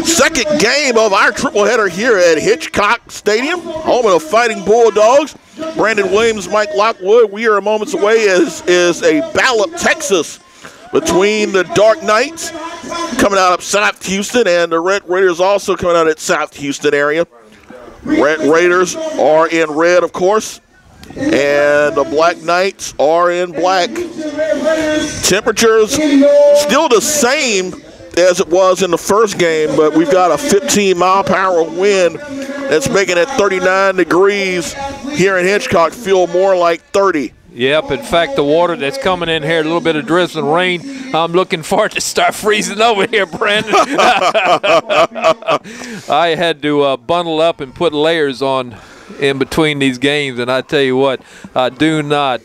Second game of our tripleheader here at Hitchcock Stadium, home of the Fighting Bulldogs. Brandon Williams, Mike Lockwood. We are moments away as is a battle of Texas between the Dark Knights coming out of South Houston and the Red Raiders also coming out at South Houston area. Red Raiders are in red, of course, and the Black Knights are in black. Temperatures still the same as it was in the first game, but we've got a 15-mile-per-hour wind that's making it 39 degrees here in Hitchcock feel more like 30. Yep, in fact, the water that's coming in here, a little bit of drizzling rain, I'm looking for it to start freezing over here, Brandon. I had to bundle up and put layers on in between these games, and I tell you what, I do not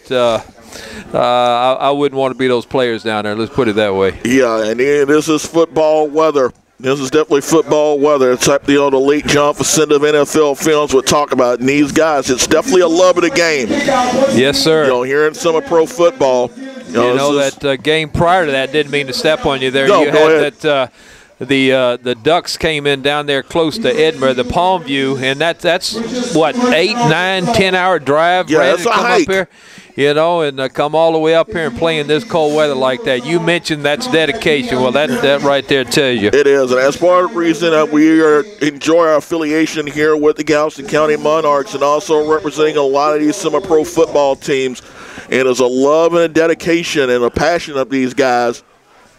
I wouldn't want to be those players down there, let's put it that way. Yeah, and this is football weather. This is definitely football weather. It's like the late John Facenda of NFL Films would talk about. And these guys, it's definitely a love of the game. Yes, sir. Here in some of pro football. That game prior to that didn't mean to step on you there. No, you had that the Ducks came in down there close to Edinburgh, the Palmview, and that's what, 8, 9, 10-hour drive. Yeah, that's a hike. Up here. And come all the way up here and play in this cold weather like that. You mentioned that's dedication. Well, that right there tells you. It is, and that's part of the reason that we enjoy our affiliation here with the Galveston County Monarchs and also representing a lot of these semi-pro football teams. And it's a love and a dedication and a passion of these guys,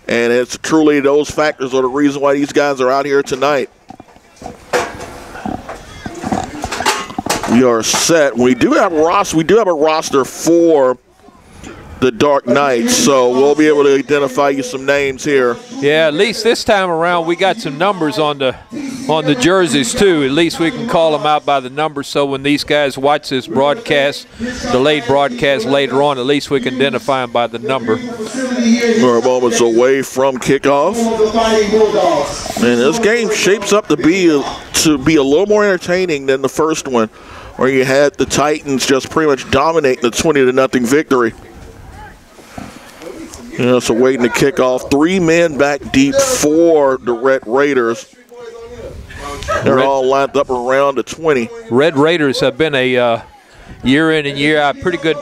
and it's truly those factors are the reason why these guys are out here tonight. We are set. We do have a roster for the Dark Knights, so we'll be able to identify you some names here. Yeah, at least this time around we got some numbers on the jerseys too. At least we can call them out by the numbers, so when these guys watch this broadcast, delayed broadcast later on, at least we can identify them by the number. We're moments away from kickoff, and this game shapes up to be a little more entertaining than the first one, where you had the Titans just pretty much dominating the 20-0 victory. So waiting to kick off. 3 men back deep for the Red Raiders. They're all lined up around the 20. Red Raiders have been a year in and year out pretty good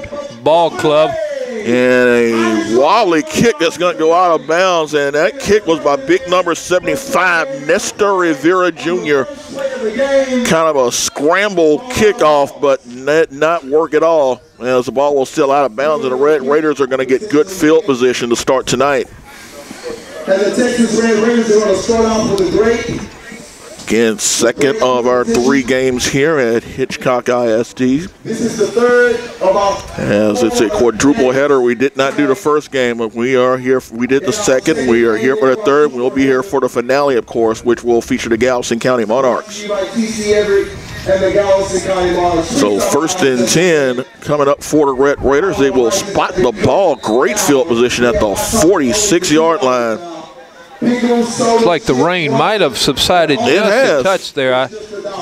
ball club. And a Wally kick that's going to go out of bounds, and that kick was by big number 75, Nestor Rivera Jr. Kind of a scramble kickoff, but not work at all, as the ball was still out of bounds, and the Red Raiders are going to get good field position to start tonight. And the Texas Red Raiders are going to start off with a great. Again, second of our 3 games here at Hitchcock ISD. This is the third of our. As it's a quadruple header, we did not do the first game, but we are here. We did the second. We are here for the third. We'll be here for the finale, of course, which will feature the Galveston County Monarchs. So 1st and 10 coming up for the Red Raiders. They will spot the ball. Great field position at the 46-yard line. Looks like the rain might have subsided just a touch there. I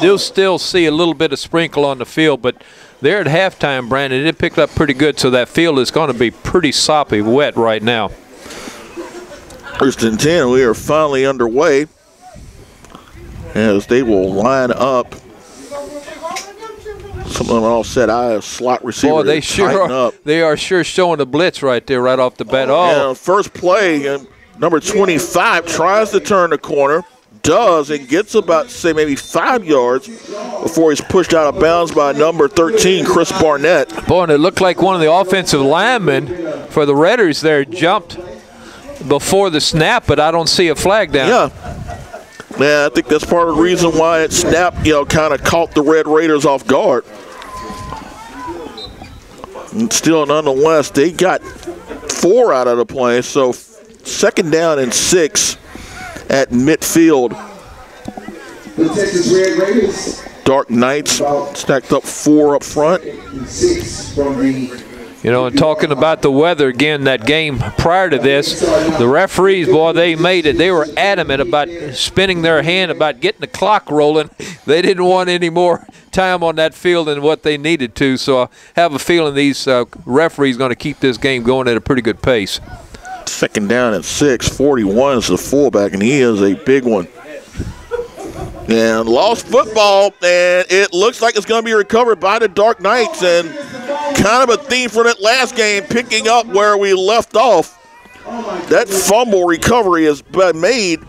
do still see a little bit of sprinkle on the field, but there at halftime, Brandon, it picked up pretty good, so that field is going to be pretty soppy wet right now. 1st and 10, we are finally underway as they will line up. Some of them all set. Slot receiver. Boy, they are sure showing the blitz right there, right off the bat. Oh, first play. Number 25 tries to turn the corner, does, and gets about, say, maybe 5 yards before he's pushed out of bounds by number 13, Chris Barnett. Boy, and it looked like one of the offensive linemen for the Raiders there jumped before the snap, but I don't see a flag down. Yeah. Man, I think that's part of the reason why it snapped, kind of caught the Red Raiders off guard. And still, nonetheless, they got 4 out of the play, so 2nd down and 6 at midfield. The Texas Red Raiders. Dark Knights stacked up 4 up front. 6 from the. And talking about the weather again, that game prior to this, the referees, boy, they made it. They were adamant about spinning their hand about getting the clock rolling. They didn't want any more time on that field than what they needed to. So I have a feeling these referees going to keep this game going at a pretty good pace. 2nd down and 6. 41 is the fullback, and he is a big one. And lost football, and it looks like it's going to be recovered by the Dark Knights. And kind of a theme from that last game, picking up where we left off. That fumble recovery has been made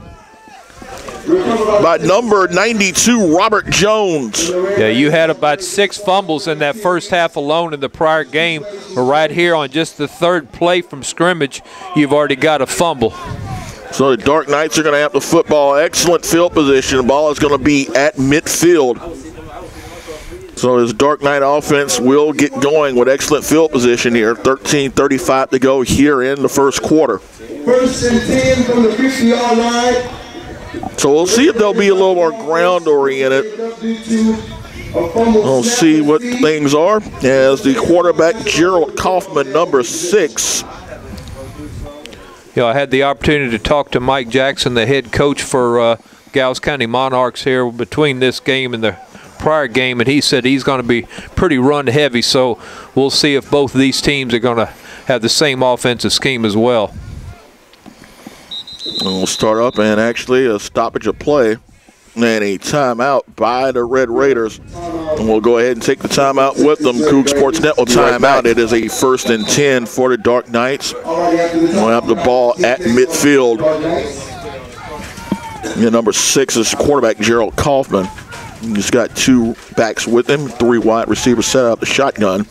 by number 92, Robert Jones. Yeah, you had about 6 fumbles in that first half alone in the prior game. But right here on just the third play from scrimmage, you've already got a fumble. So the Dark Knights are going to have the football. Excellent field position. The ball is going to be at midfield. So this Dark Knight offense will get going with excellent field position here. 13:35 to go here in the first quarter. 1st and 10 from the 50-yard line. So we'll see if they'll be a little more ground oriented. We'll see what things are as the quarterback Gerald Kaufman, number 6. You know, I had the opportunity to talk to Mike Jackson, the head coach for Giles County Monarchs here between this game and the prior game, and he said he's going to be pretty run heavy, so we'll see if both of these teams are going to have the same offensive scheme as well. And we'll start up, and actually a stoppage of play and a timeout by the Red Raiders. And we'll go ahead and take the timeout with them. Coug Sports Net will time out. It is a 1st and 10 for the Dark Knights. We'll have the ball at midfield. And number 6 is quarterback Gerald Kaufman. He's got 2 backs with him, 3 wide receivers set up the shotgun.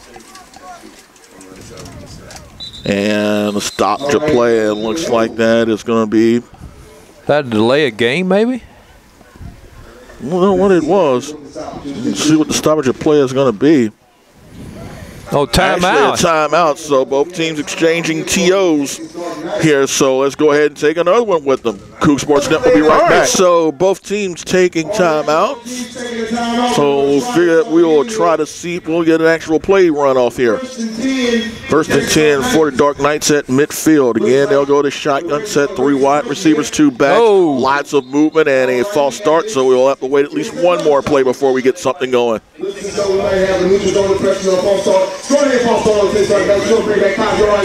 And the stop to play, it looks like that is going to be. That delay a game, maybe? I don't know what it was. Let's see what the stoppage of play is going to be. Oh, timeout. Actually, a timeout, so both teams exchanging TOs here. So let's go ahead and take another one with them. Coug Sports Net will be right back. So both teams taking timeouts. So we'll figure that we will try to see if we'll get an actual play run off here. 1st and 10 for the Dark Knights at midfield. Again, they'll go to shotgun set, 3 wide receivers, 2 backs. Oh. Lots of movement and a false start, so we'll have to wait at least one more play before we get something going.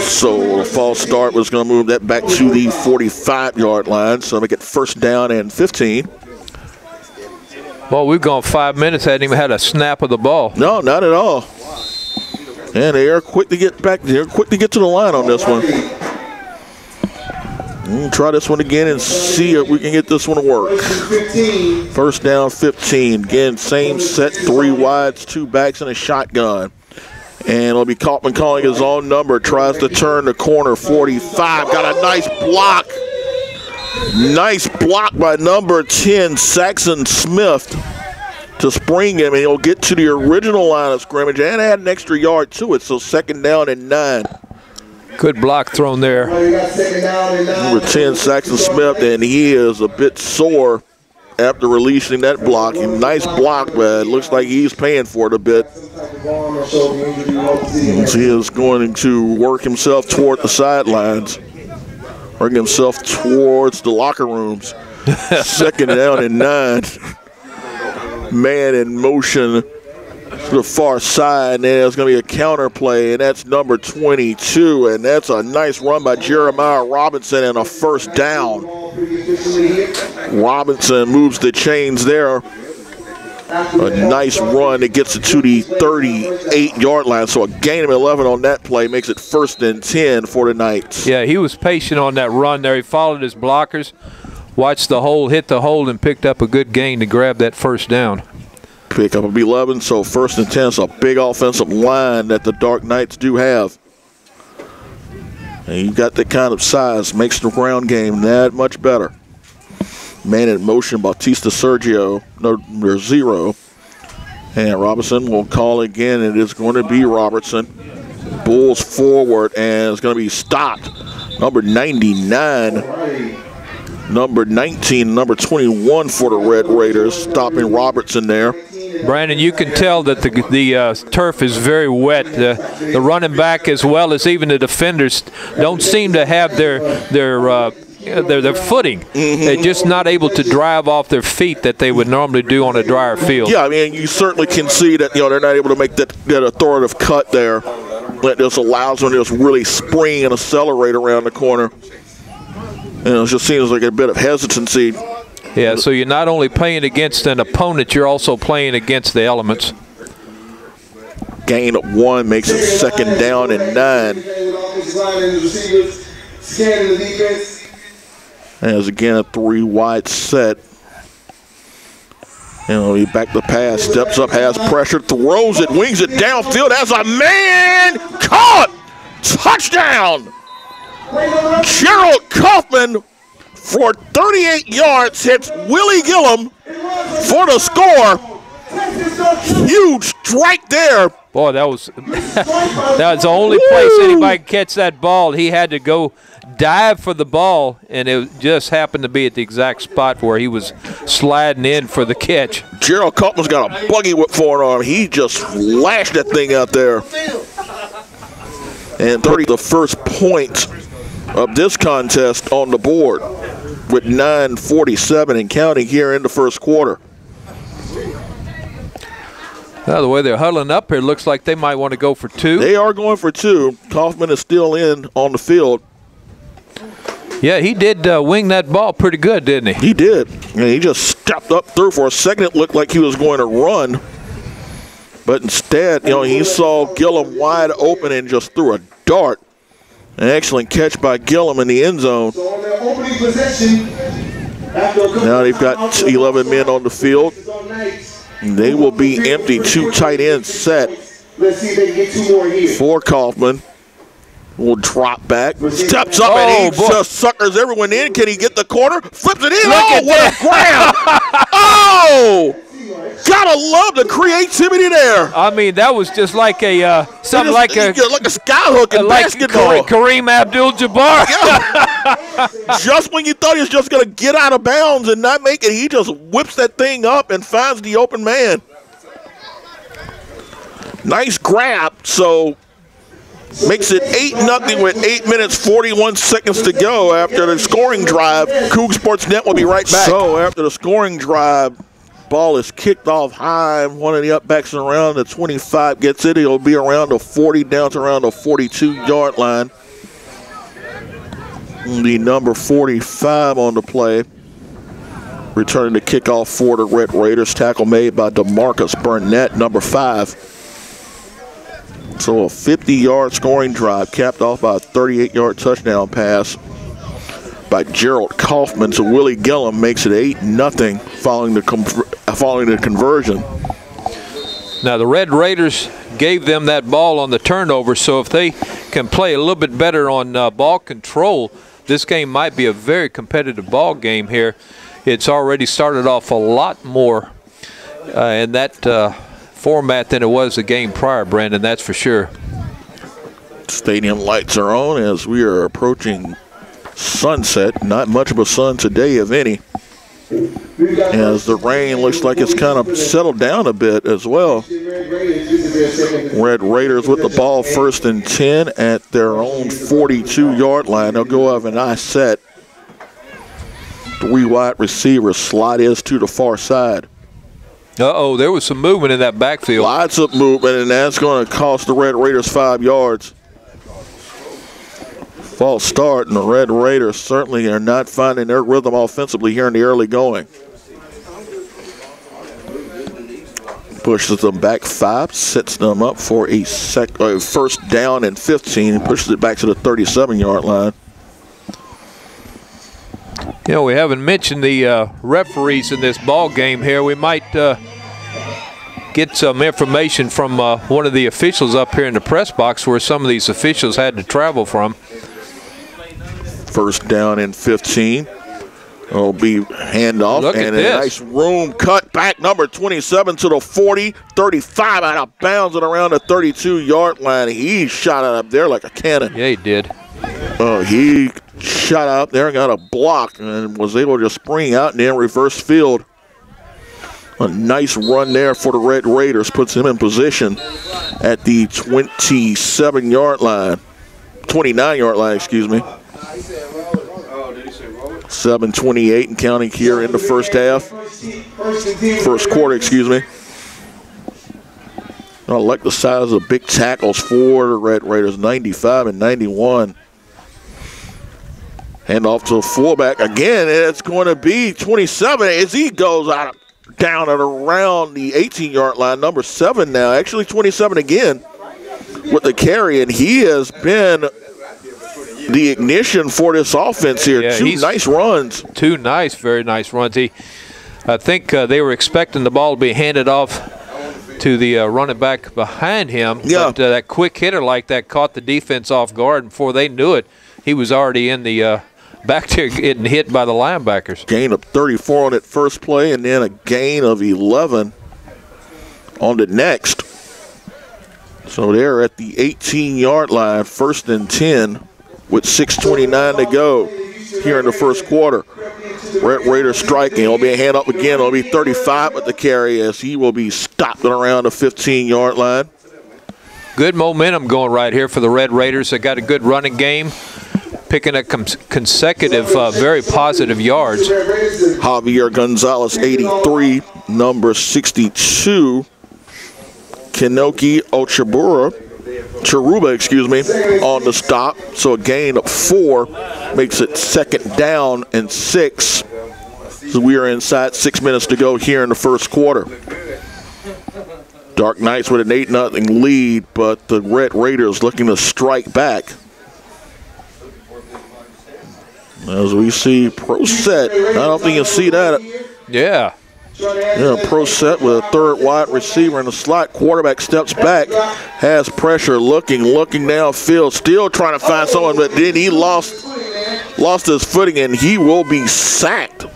So a false start was going to move that back to the 45-yard line. So make it 1st down and 15. Well, we've gone 5 minutes, hadn't even had a snap of the ball. No, not at all. And they are quick to get back. They're quick to get to the line on this one. We'll try this one again and see if we can get this one to work. 1st down, 15. Again, same set, 3 wides, 2 backs, and a shotgun. And it'll be Kaufman calling his own number. Tries to turn the corner, 45. Got a nice block. Nice block by number 10, Saxon Smith, to spring him. And he'll get to the original line of scrimmage and add an extra yard to it. So 2nd down and 9. Good block thrown there. Number 10, Saxon Smith, and he is a bit sore after releasing that block. Nice block, but it looks like he's paying for it a bit. He is going to work himself toward the sidelines, work himself towards the locker rooms. 2nd down and 9. Man in motion to the far side, and there's going to be a counter play, and that's number 22, and that's a nice run by Jeremiah Robinson and a 1st down. Robinson moves the chains there. A nice run that gets it to the 38-yard line, so a gain of 11 on that play makes it 1st and 10 for the Knights. Yeah, he was patient on that run there. He followed his blockers, watched the hole, hit the hole, and picked up a good gain to grab that 1st down. Pick up of 11, so 1st and 10. It's a big offensive line that the Dark Knights do have. And you've got that kind of size, makes the ground game that much better. Man in motion, Bautista Sergio, number 0. And Robinson will call again. It is going to be Robertson. Bulls forward, and it's going to be stopped. Number 99. Number 19, number 21 for the Red Raiders, stopping Robertson there. Brandon, you can tell that the turf is very wet. The running back as well as even the defenders don't seem to have their footing. They're just not able to drive off their feet that they would normally do on a drier field. Yeah, I mean, you certainly can see that they're not able to make that authoritative cut there. That just allows them to just really spring and accelerate around the corner. And it just seems like a bit of hesitancy Yeah, so you're not only playing against an opponent, you're also playing against the elements. Gain of 1 makes it 2nd down and 9. As again a 3-wide set. And he back the pass, steps up, has pressure, throws it, wings it downfield as a man caught. Touchdown! Gerald Kaufman for 38 yards hits Willie Gillum for the score. Huge strike there. Boy, that was the only place anybody could catch that ball. He had to go dive for the ball, and it just happened to be at the exact spot where he was sliding in for the catch. Gerald Kaufman's got a buggy whip forearm. He just flashed that thing out there. And 30, the first point of this contest on the board with 9:47 and counting here in the first quarter. Now, the way they're huddling up here, looks like they might want to go for 2. They are going for 2. Kaufman is still in on the field. Yeah, he did wing that ball pretty good, didn't he? He did. And he just stepped up through. For a second, it looked like he was going to run. But instead, he saw Gillum wide open and just threw a dart. An excellent catch by Gillum in the end zone. Now they've got 11 men on the field. They will be empty. 2 tight ends set for Kaufman. Will drop back, steps up, and he just suckers everyone in. Can he get the corner? Flips it in. What a grab! Oh! Gotta love the creativity there. I mean, that was just like something like a skyhook in basketball. Kareem Abdul-Jabbar. Yeah. Just when you thought he was just going to get out of bounds and not make it, he just whips that thing up and finds the open man. Nice grab. So makes it 8-0 with 8 minutes, 41 seconds to go after the scoring drive. Coug Sports Net will be right back. So after the scoring drive, ball is kicked off high. One of the upbacks around the 25 gets it. He'll be around the 40, down to around the 42-yard line. The number 45 on the play. Returning the kickoff for the Red Raiders. Tackle made by DeMarcus Burnett, number 5. So a 50-yard scoring drive capped off by a 38-yard touchdown pass by Gerald Kaufman. So Willie Gillum makes it 8-0 following the conversion. Now the Red Raiders gave them that ball on the turnover, so if they can play a little bit better on ball control, this game might be a very competitive ball game here. It's already started off a lot more in that format than it was the game prior, Brandon, that's for sure. Stadium lights are on as we are approaching sunset. Not much of a sun today, if any, as the rain looks like it's kind of settled down a bit as well. Red Raiders with the ball, 1st and 10 at their own 42-yard line. They'll go have a nice set. 3 wide receivers. Slot is to the far side. Uh-oh, there was some movement in that backfield. Lots of movement, and that's going to cost the Red Raiders 5 yards. False start, and the Red Raiders certainly are not finding their rhythm offensively here in the early going. Pushes them back 5, sets them up for a 1st down and 15, pushes it back to the 37-yard line. You know, we haven't mentioned the referees in this ball game here. We might get some information from one of the officials up here in the press box where some of these officials had to travel from. 1st down and 15. It'll be handoff. Look and at a nice room cut back. Number 27 to the 40, 35 out of bounds and around the 32-yard line. He shot it up there like a cannon. Yeah, he did. He shot out there and got a block and was able to spring out and then reverse field. A nice run there for the Red Raiders. Puts him in position at the 27-yard line. 29-yard line, excuse me. 7:28 and counting here in the first quarter, excuse me. I like the size of the big tackles for the Red Raiders, 95 and 91. Hand off to a fullback. Again, it's going to be 27 as he goes down at around the 18-yard line. Number 7 now. Actually 27 again with the carry, and he has been the ignition for this offense here. Yeah, 2 nice runs. 2 nice, very nice runs. I think they were expecting the ball to be handed off to the running back behind him. Yeah. But that quick hitter like that caught the defense off guard, and before they knew it, he was already in the back there getting hit by the linebackers. Gain of 34 on that first play, and then a gain of 11 on the next. So they're at the 18-yard line, 1st and 10 with 6:29 to go here in the first quarter. Red Raiders striking. It'll be a hand up again. It'll be 35 with the carry as he will be stopped at around the 15-yard line. Good momentum going right here for the Red Raiders. They got a good running game, picking up consecutive very positive yards. Javier Gonzalez, 83. Number 62, Kenoki Charuba, on the stop. So a gain of 4 makes it 2nd down and 6. So we are inside 6 minutes to go here in the first quarter. Dark Knights with an 8-0 lead, but the Red Raiders looking to strike back. As we see pro set, I don't think you'll see that. Yeah. Yeah, pro set with a 3rd wide receiver in the slot. Quarterback steps back, has pressure, looking downfield, still trying to find someone, but then he lost his footing and he will be sacked.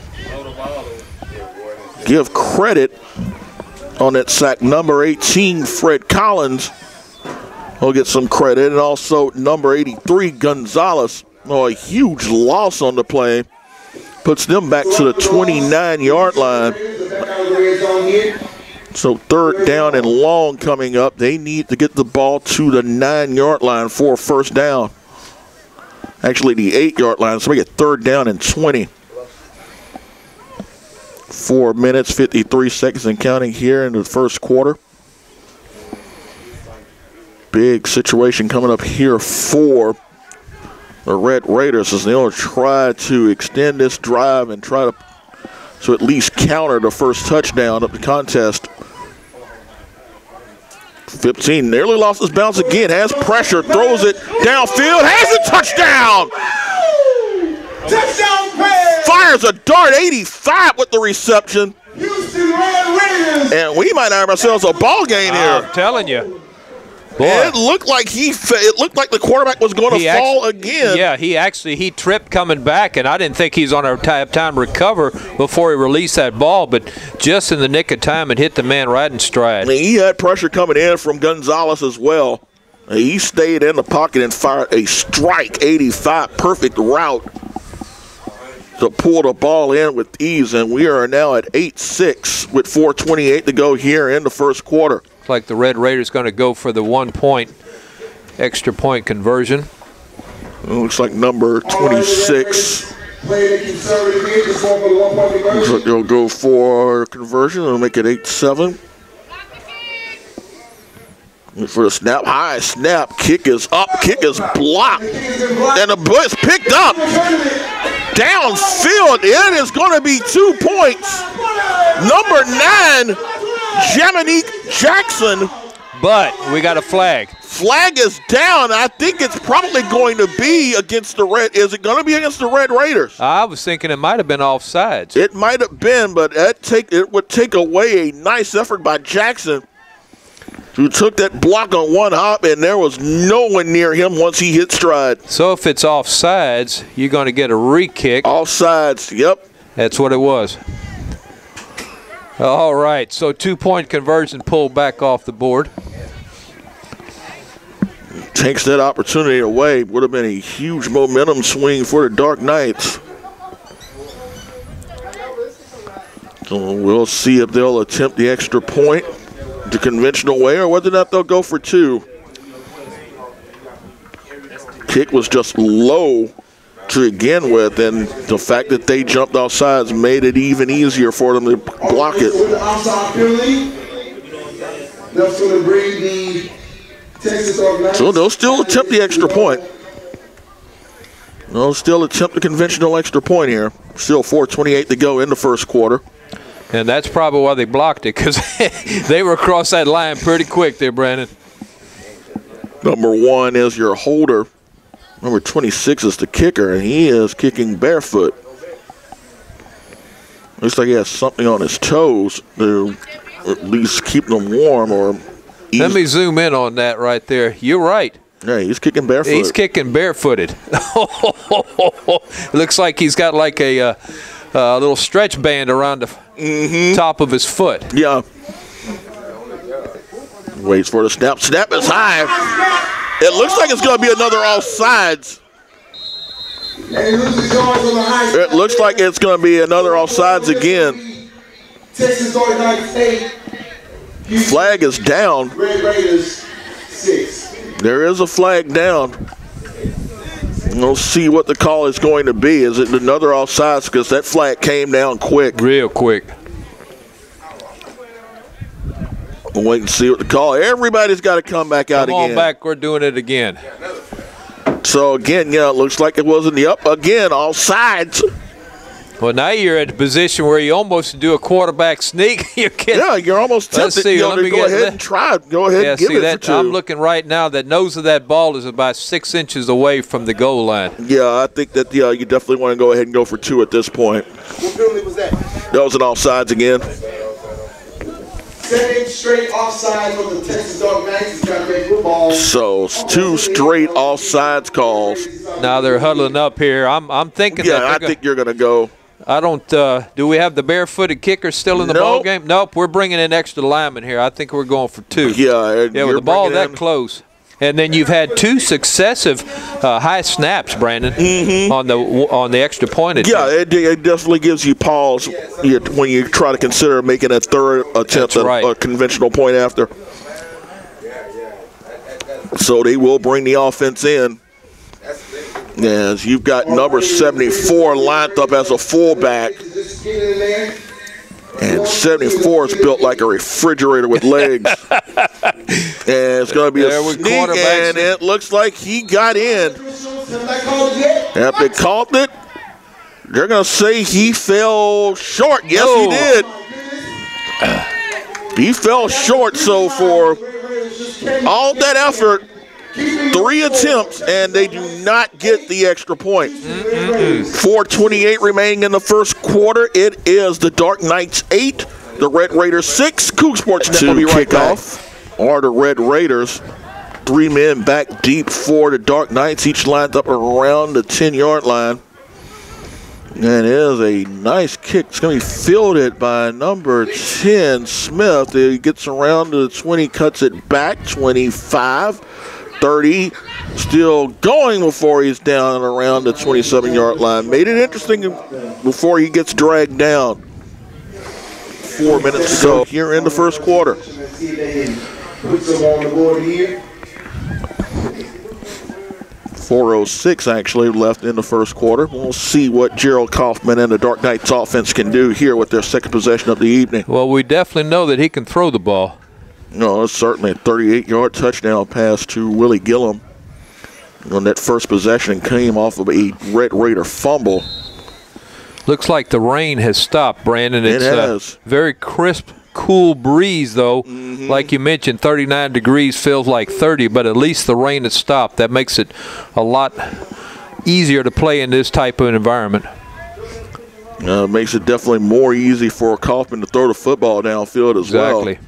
Give credit on that sack. Number 18, Fred Collins, will get some credit, and also number 83, Gonzalez. Oh, a huge loss on the play. Puts them back to the 29-yard line. So 3rd down and long coming up. They need to get the ball to the 9-yard line for a 1st down. Actually, the 8-yard line. So we get 3rd down and 20. 4 minutes, 53 seconds and counting here in the first quarter. Big situation coming up here for the Red Raiders as they'll try to extend this drive and try to at least counter the first touchdown of the contest. 15 nearly lost his bounce again, has pressure, throws it downfield, has a touchdown! Touchdown pass! Fires a dart, 85 with the reception. Houston Red Raiders! And we might have ourselves a ball game here. I'm telling you. Boy. It looked like the quarterback was going to fall again. Yeah, he tripped coming back, and I didn't think he's on have time to recover before he released that ball, but just in the nick of time, it hit the man right in stride. I mean, he had pressure coming in from Gonzalez as well. He stayed in the pocket and fired a strike, 85, perfect route to pull the ball in with ease, and we are now at 8-6 with 4:28 to go here in the first quarter. Looks like the Red Raiders going to go for the 1-point extra point conversion. It looks like number 26. Looks like they'll go for conversion. They'll make it 8-7. For the snap, high snap, kick is up, kick is blocked, and the blitz picked up. Downfield, it is going to be 2 points. Number 9, Jaminique Jackson. But we got a flag. Flag is down. I think it's probably going to be against the Red. Is it going to be against the Red Raiders? I was thinking it might have been offsides. It might have been, but it would take away a nice effort by Jackson, who took that block on one hop, and there was no one near him once he hit stride. So if it's offsides, you're going to get a re-kick. Offsides, yep. That's what it was. All right, so 2-point conversion pulled back off the board. Takes that opportunity away. Would have been a huge momentum swing for the Dark Knights. So we'll see if they'll attempt the extra point the conventional way or whether or not they'll go for 2. Kick was just low to begin with, and the fact that they jumped off sides made it even easier for them to block it. So they'll still attempt the extra point. No, still attempt a conventional extra point here. Still 4:28 to go in the first quarter. And that's probably why they blocked it, because they were across that line pretty quick there, Brandon. Number 1 is your holder. Number 26 is the kicker, and he is kicking barefoot. Looks like he has something on his toes to at least keep them warm. Or let me zoom in on that right there. You're right. Yeah, he's kicking barefoot. He's kicking barefooted. Looks like he's got like a little stretch band around the top of his foot. Yeah. Waits for the snap. Snap is high. It looks like it's going to be another offsides. It looks like it's going to be another offsides again. Texas Dark Knights 8. Flag is down. Red Raiders 6. There is a flag down. We'll see what the call is going to be. Is it another offsides? Because that flag came down quick. Real quick. We'll wait and see what the call. Everybody's got to come back out again. Come on back. We're doing it again. So, again, yeah, it looks like it was in the up. Again, all sides. Well, now you're at the position where you almost do a quarterback sneak. Yeah, you're almost tempted. Let's see. Let me go ahead and try it. Go ahead and give it for 2. I'm looking right now. That nose of that ball is about 6 inches away from the goal line. Yeah, I think that you definitely want to go ahead and go for 2 at this point. What penalty was that? That was an offsides again. 7 straight offsides for the Texas Dark Knights. Trying to make football. So 2 straight offsides calls. Now they're huddling up here. I'm thinking. Yeah, I think you're going to go. I don't. Do we have the barefooted kicker still in the ball game? Nope. We're bringing in extra linemen here. I think we're going for 2. Yeah. Yeah, with the ball that close. And then you've had 2 successive high snaps, Brandon, on the extra point. Yeah, it definitely gives you pause when you try to consider making a third attempt at a conventional point after. So they will bring the offense in. As you've got number 74 lined up as a fullback. And 74 is built like a refrigerator with legs. And it's going to be a sneak, and it looks like he got in. If they called it, they're going to say he fell short. Yes, he did. He fell short, so for all that effort, 3 attempts, and they do not get the extra point. 4:28 remaining in the first quarter. It is the Dark Knights 8, the Red Raiders 6. Coug Sports 2 kickoff. Are the Red Raiders. 3 men back deep for the Dark Knights, each lined up around the 10-yard line. And it is a nice kick. It's going to be fielded by number 10, Smith. He gets around to the 20, cuts it back, 25. 30, still going before he's down around the 27-yard line. Made it interesting before he gets dragged down. 4 minutes to go here in the first quarter. 4:06 actually left in the first quarter. We'll see what Gerald Kaufman and the Dark Knights offense can do here with their second possession of the evening. Well, we definitely know that he can throw the ball. No, it's certainly a 38-yard touchdown pass to Willie Gillum. On that first possession came off of a Red Raider fumble. Looks like the rain has stopped, Brandon. It has. Very crisp, cool breeze, though. Like you mentioned, 39 degrees feels like 30, but at least the rain has stopped. That makes it a lot easier to play in this type of environment. Makes it definitely more easy for Kaufman to throw the football downfield as well. Exactly.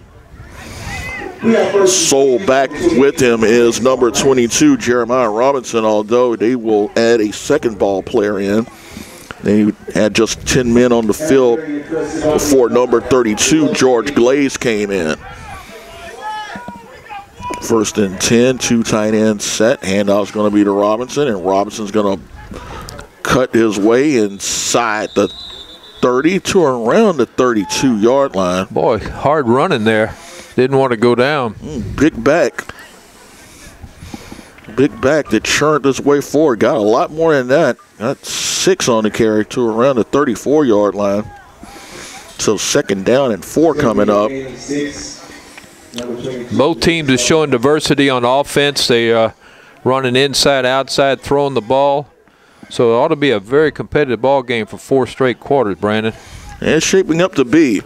Sole back with him is number 22, Jeremiah Robinson, although they will add a second ball player in. They had just 10 men on the field before number 32, George Glaze, came in. 1st and 10, 2 tight ends set. Handoff's going to be to Robinson, and Robinson's going to cut his way inside the 30 to around the 32-yard line. Boy, hard running there. Didn't want to go down. Big back. Big back that churned his way forward. Got a lot more than that. Got 6 on the carry to around the 34-yard line. So 2nd down and 4 coming up. Both teams are showing diversity on offense. They running inside, outside, throwing the ball. So it ought to be a very competitive ball game for 4 straight quarters, Brandon. And it's shaping up to be.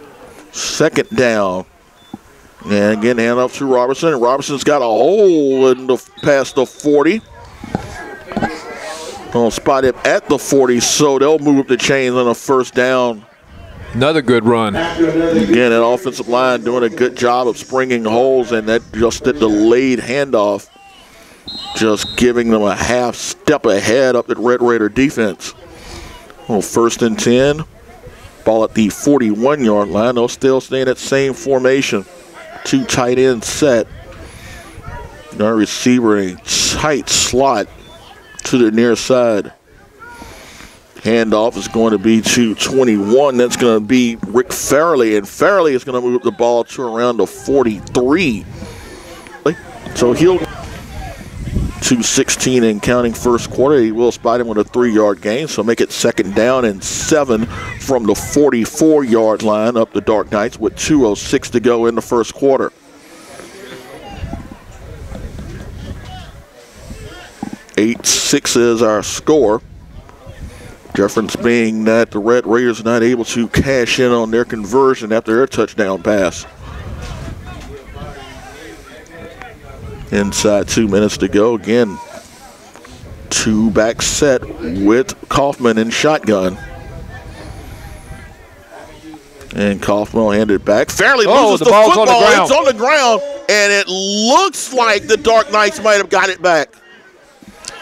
Second down. And again, hand off to Robertson. And Robertson's got a hole in past the 40. Gonna spot him at the 40, so they'll move up the chains on a first down. Another good run. Again, that offensive line doing a good job of springing holes, and that just that delayed handoff, just giving them a half step ahead up at Red Raider defense. Well, 1st and 10. Ball at the 41-yard line. They'll still stay in that same formation. 2 tight ends set. Our receiver in a tight slot to the near side. Handoff is going to be to 21. That's going to be Rick Farley, and Farley is going to move the ball to around the 43. So he'll to 16 and counting first quarter. He will spot him with a 3-yard gain, so make it 2nd down and 7 from the 44-yard line up the Dark Knights with 2:06 to go in the first quarter. (8-6) is our score. Difference being that the Red Raiders are not able to cash in on their conversion after their touchdown pass. Inside 2 minutes to go. Again, 2-back set with Kaufman in shotgun. And Kaufman will hand it back. Fairly loses the football. It's on the ground, and it looks like the Dark Knights might have got it back.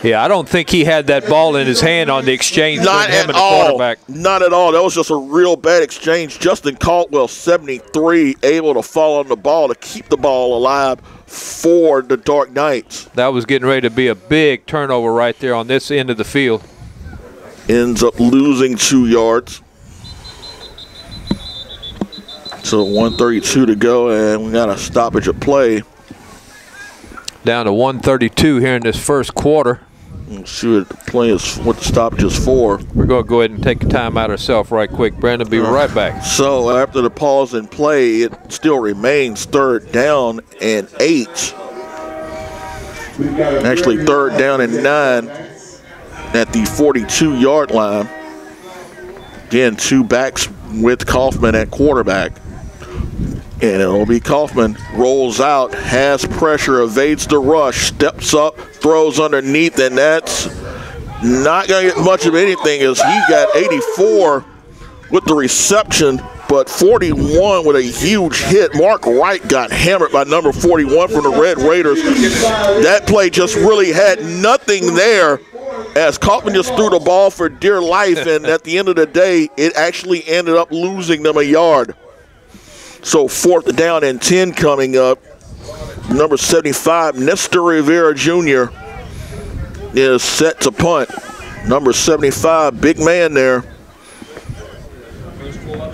Yeah, I don't think he had that ball in his hand on the exchange between him and the quarterback. Not at all. That was just a real bad exchange. Justin Caldwell, 73, able to fall on the ball to keep the ball alive for the Dark Knights. That was getting ready to be a big turnover right there on this end of the field. Ends up losing 2 yards. So 1:32 to go, and we got a stoppage of play. Down to 1:32 here in this first quarter. Let's see what the play is, what the stoppage is for. We're going to go ahead and take a time out ourselves right quick. Brandon, be right back. So after the pause in play, it still remains 3rd down and 8. Actually 3rd down and 9 at the 42-yard line. Again, 2 backs with Kaufman at quarterback. And it'll be Kaufman, rolls out, has pressure, evades the rush, steps up, throws underneath, and that's not going to get much of anything as he got 84 with the reception, but 41 with a huge hit. Mark Wright got hammered by number 41 from the Red Raiders. That play just really had nothing there as Kaufman just threw the ball for dear life, and at the end of the day, it actually ended up losing them a yard. So 4th down and 10 coming up. Number 75, Nestor Rivera Jr. is set to punt. Number 75, big man there,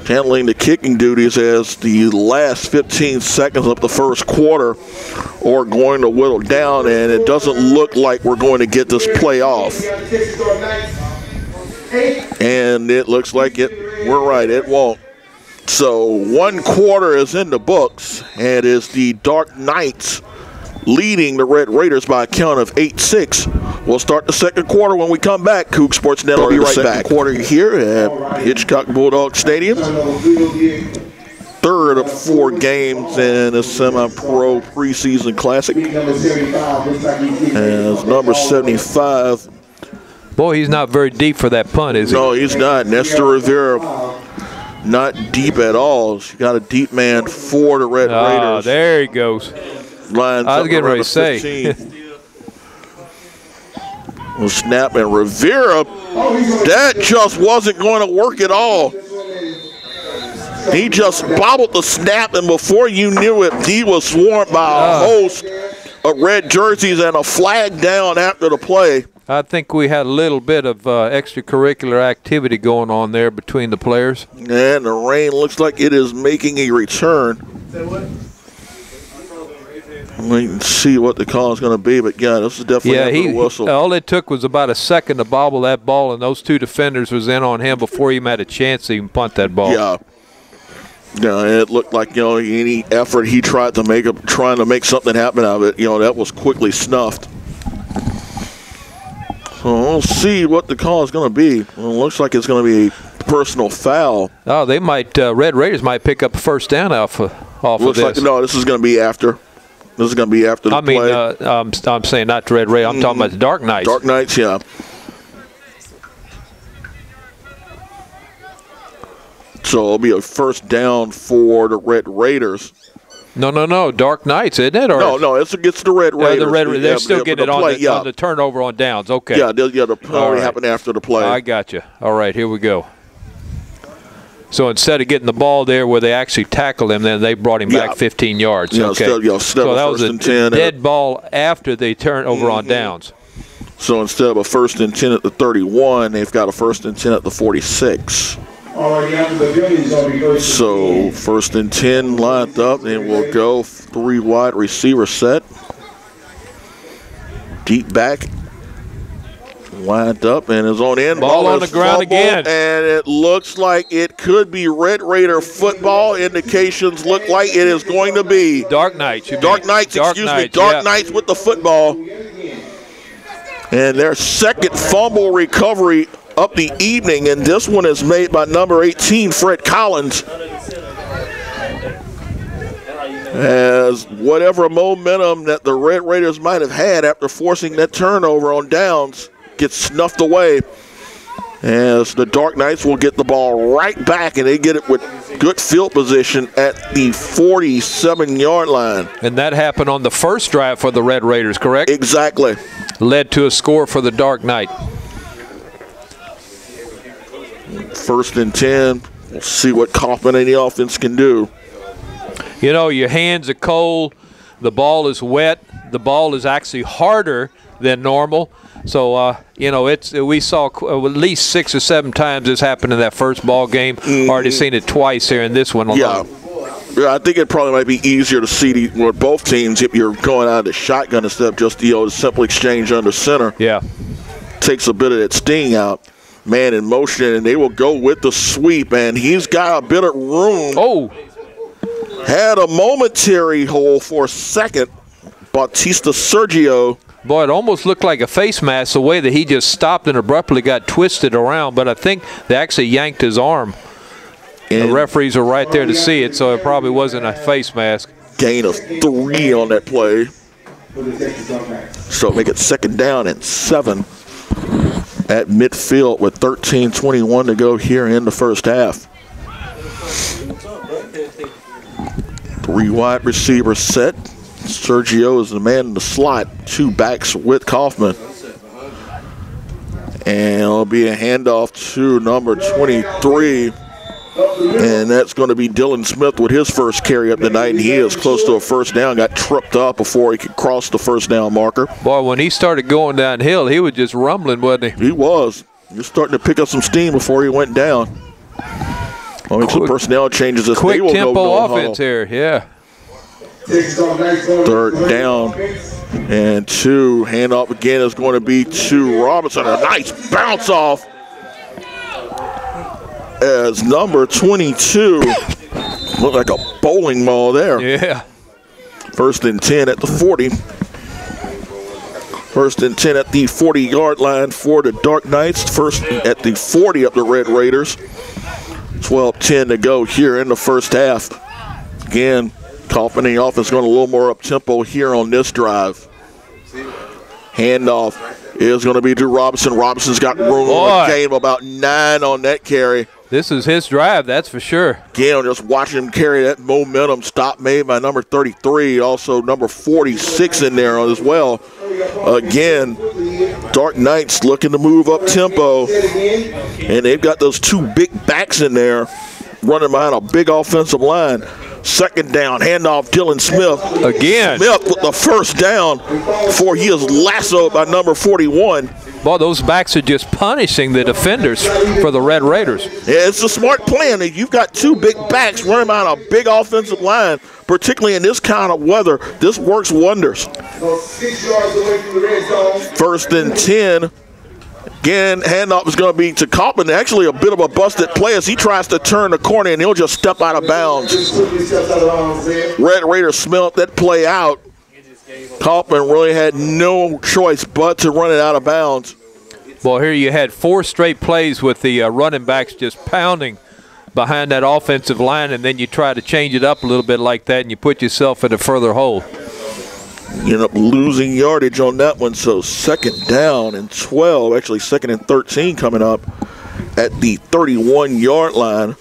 handling the kicking duties as the last 15 seconds of the first quarter are going to whittle down, and it doesn't look like we're going to get this play off. And it looks like we're right, it won't. So 1 quarter is in the books, and is the Dark Knights leading the Red Raiders by a count of 8-6. We'll start the second quarter when we come back. Coug Sports Net will be right back. Quarter here at Hitchcock Bulldog Stadium. 3rd of 4 games in a semi-pro preseason classic. As number 75. Boy, he's not very deep for that punt, is he? No, he's not. Nestor Rivera, not deep at all. She got a deep man for the Red Raiders. There he goes. Lines I was getting ready to say. Well, snap, and Rivera, that just wasn't going to work at all. He just bobbled the snap, and before you knew it, he was swarmed by a host of red jerseys and a flag down after the play. I think we had a little bit of extracurricular activity going on there between the players. And the rain looks like it is making a return. We can see what the call is going to be, but yeah, this is definitely a whistle. All it took was about a second to bobble that ball, and those 2 defenders was in on him before he even had a chance to even punt that ball. Yeah. Yeah, it looked like, any effort he tried to make, trying to make something happen out of it, that was quickly snuffed. So we'll see what the call is going to be. Well, it looks like it's going to be a personal foul. Oh, they might. Red Raiders might pick up a first down off of Looks this. like, no, this is going to be after. This is going to be after the play. I'm saying not the Red Raiders. I'm talking about the Dark Knights. Dark Knights, yeah. So it'll be a first down for the Red Raiders. No. Dark Knights, isn't it? Or No, it's against the Red Raiders. the Red Raiders. They're still getting it on the turnover on downs. Okay. Yeah, the penalty happened after the play. I got you. All right, here we go. So instead of getting the ball there where they actually tackled him, then they brought him back 15 yards. Yeah, okay. so that was a 10, dead ball after they turnover on downs. So instead of a 1st and 10 at the 31, they've got a 1st and 10 at the 46. So 1st and 10 lined up, and we'll go 3 wide receiver set. Deep back. Lined up and is on in. Ball on the ground again. And it looks like it could be Red Raider football. Indications look like it is going to be. Dark Knights. Dark Knights with the football. And their second fumble recovery up the evening, and this one is made by number 18, Fred Collins. As whatever momentum that the Red Raiders might have had after forcing that turnover on downs gets snuffed away, as the Dark Knights will get the ball right back, and they get it with good field position at the 47-yard line. And that happened on the first drive for the Red Raiders, correct? Exactly. Led to a score for the Dark Knight. 1st and 10. We'll see what Kaufman and the offense can do. You know, your hands are cold. The ball is wet. The ball is actually harder than normal. So, we saw at least 6 or 7 times this happened in that first ball game. Already seen it twice here in this one alone. Yeah, I think it probably might be easier to see both teams if you're going out of the shotgun instead of just, the simple exchange under center. Yeah. Takes a bit of that sting out. Man in motion, and they will go with the sweep, and he's got a bit of room. Oh. Had a momentary hole for a second. Bautista Sergio. Boy, it almost looked like a face mask the way that he just stopped and abruptly got twisted around, but I think they actually yanked his arm. And the referees are right there to see it, so it probably wasn't a face mask. Gain of 3 on that play. So make it 2nd down and 7 at midfield with 13:21 to go here in the first half. 3 wide receiver set. Sergio is the man in the slot. 2 backs with Kaufman. And it'll be a handoff to number 23. And that's going to be Dylan Smith with his first carry up tonight. And he is close to a first down. Got tripped up before he could cross the first down marker. Boy, when he started going downhill, he was just rumbling, wasn't he? He was. He was starting to pick up some steam before he went down. Some personnel changes. Quick tempo offense here, yeah. 3rd down and 2. Handoff again is going to be to Robinson. A nice bounce off as number 22. Looked like a bowling ball there. Yeah. 1st and 10 at the 40. 1st and 10 at the 40-yard line for the Dark Knights. 1st at the 40 of the Red Raiders. 12:10 to go here in the first half. Again, Kaufman and the offense going a little more up-tempo here on this drive. Handoff is going to be to Robinson. Robinson's got room on the game, about 9 on that carry. This is his drive, that's for sure. Again, just watching him carry that momentum. Stop made by number 33, also number 46 in there as well. Again, Dark Knights looking to move up tempo, and they've got those 2 big backs in there running behind a big offensive line. 2nd down, handoff Dylan Smith. Again. Smith with the first down before he is lassoed by number 41. Boy, those backs are just punishing the defenders for the Red Raiders. Yeah, it's a smart plan. You've got 2 big backs running behind a big offensive line, particularly in this kind of weather. This works wonders. 1st and 10. Again, handoff is going to be to Kaufman. Actually, a bit of a busted play as he tries to turn the corner, and he'll just step out of bounds. Red Raiders smelled that play out. Kaufman really had no choice but to run it out of bounds. Well, here you had 4 straight plays with the running backs just pounding behind that offensive line, and then you try to change it up a little bit like that, and you put yourself in a further hole. You end up losing yardage on that one, so 2nd down and 12, actually 2nd and 13 coming up at the 31-yard line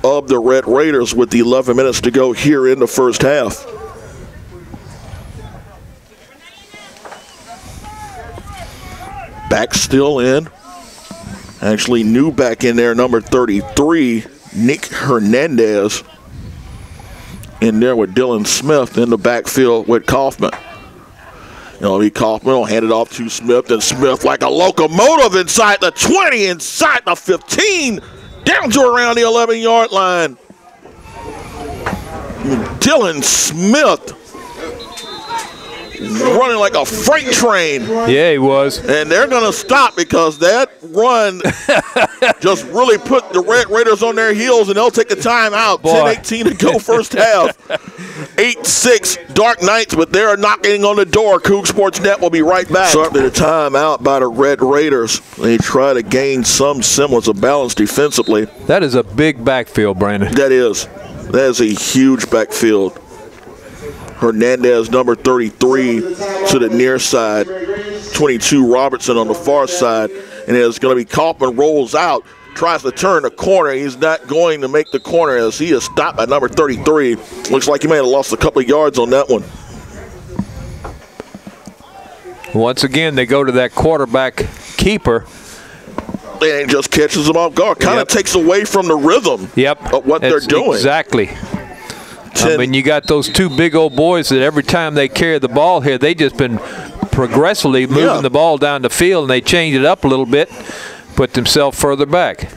of the Red Raiders with 11 minutes to go here in the first half. Back still in. Actually, new back in there, number 33, Nick Hernandez. In there with Dylan Smith in the backfield with Kaufman. Kaufman will hand it off to Smith, and Smith like a locomotive inside the 20, inside the 15, down to around the 11-yard line. Dylan Smith running like a freight train. Yeah, he was. And they're going to stop because that run just really put the Red Raiders on their heels, and they'll take the time out. 10-18 to go first half. 8-6 Dark Knights, but they're knocking on the door. Coug Sports Net will be right back. So after the timeout by the Red Raiders, they try to gain some semblance of balance defensively. That is a big backfield, Brandon. That is a huge backfield. Hernandez, number 33, to the near side. 22, Robertson on the far side. And it's going to be Kaufman rolls out, tries to turn the corner. He's not going to make the corner as he is stopped by number 33. Looks like he may have lost a couple of yards on that one. Once again, they go to that quarterback keeper. And it just catches them off guard. Kind of takes away from the rhythm of what they're doing. Exactly. I mean, you got those 2 big old boys that every time they carry the ball here, they just been progressively moving the ball down the field, and they change it up a little bit, put themselves further back.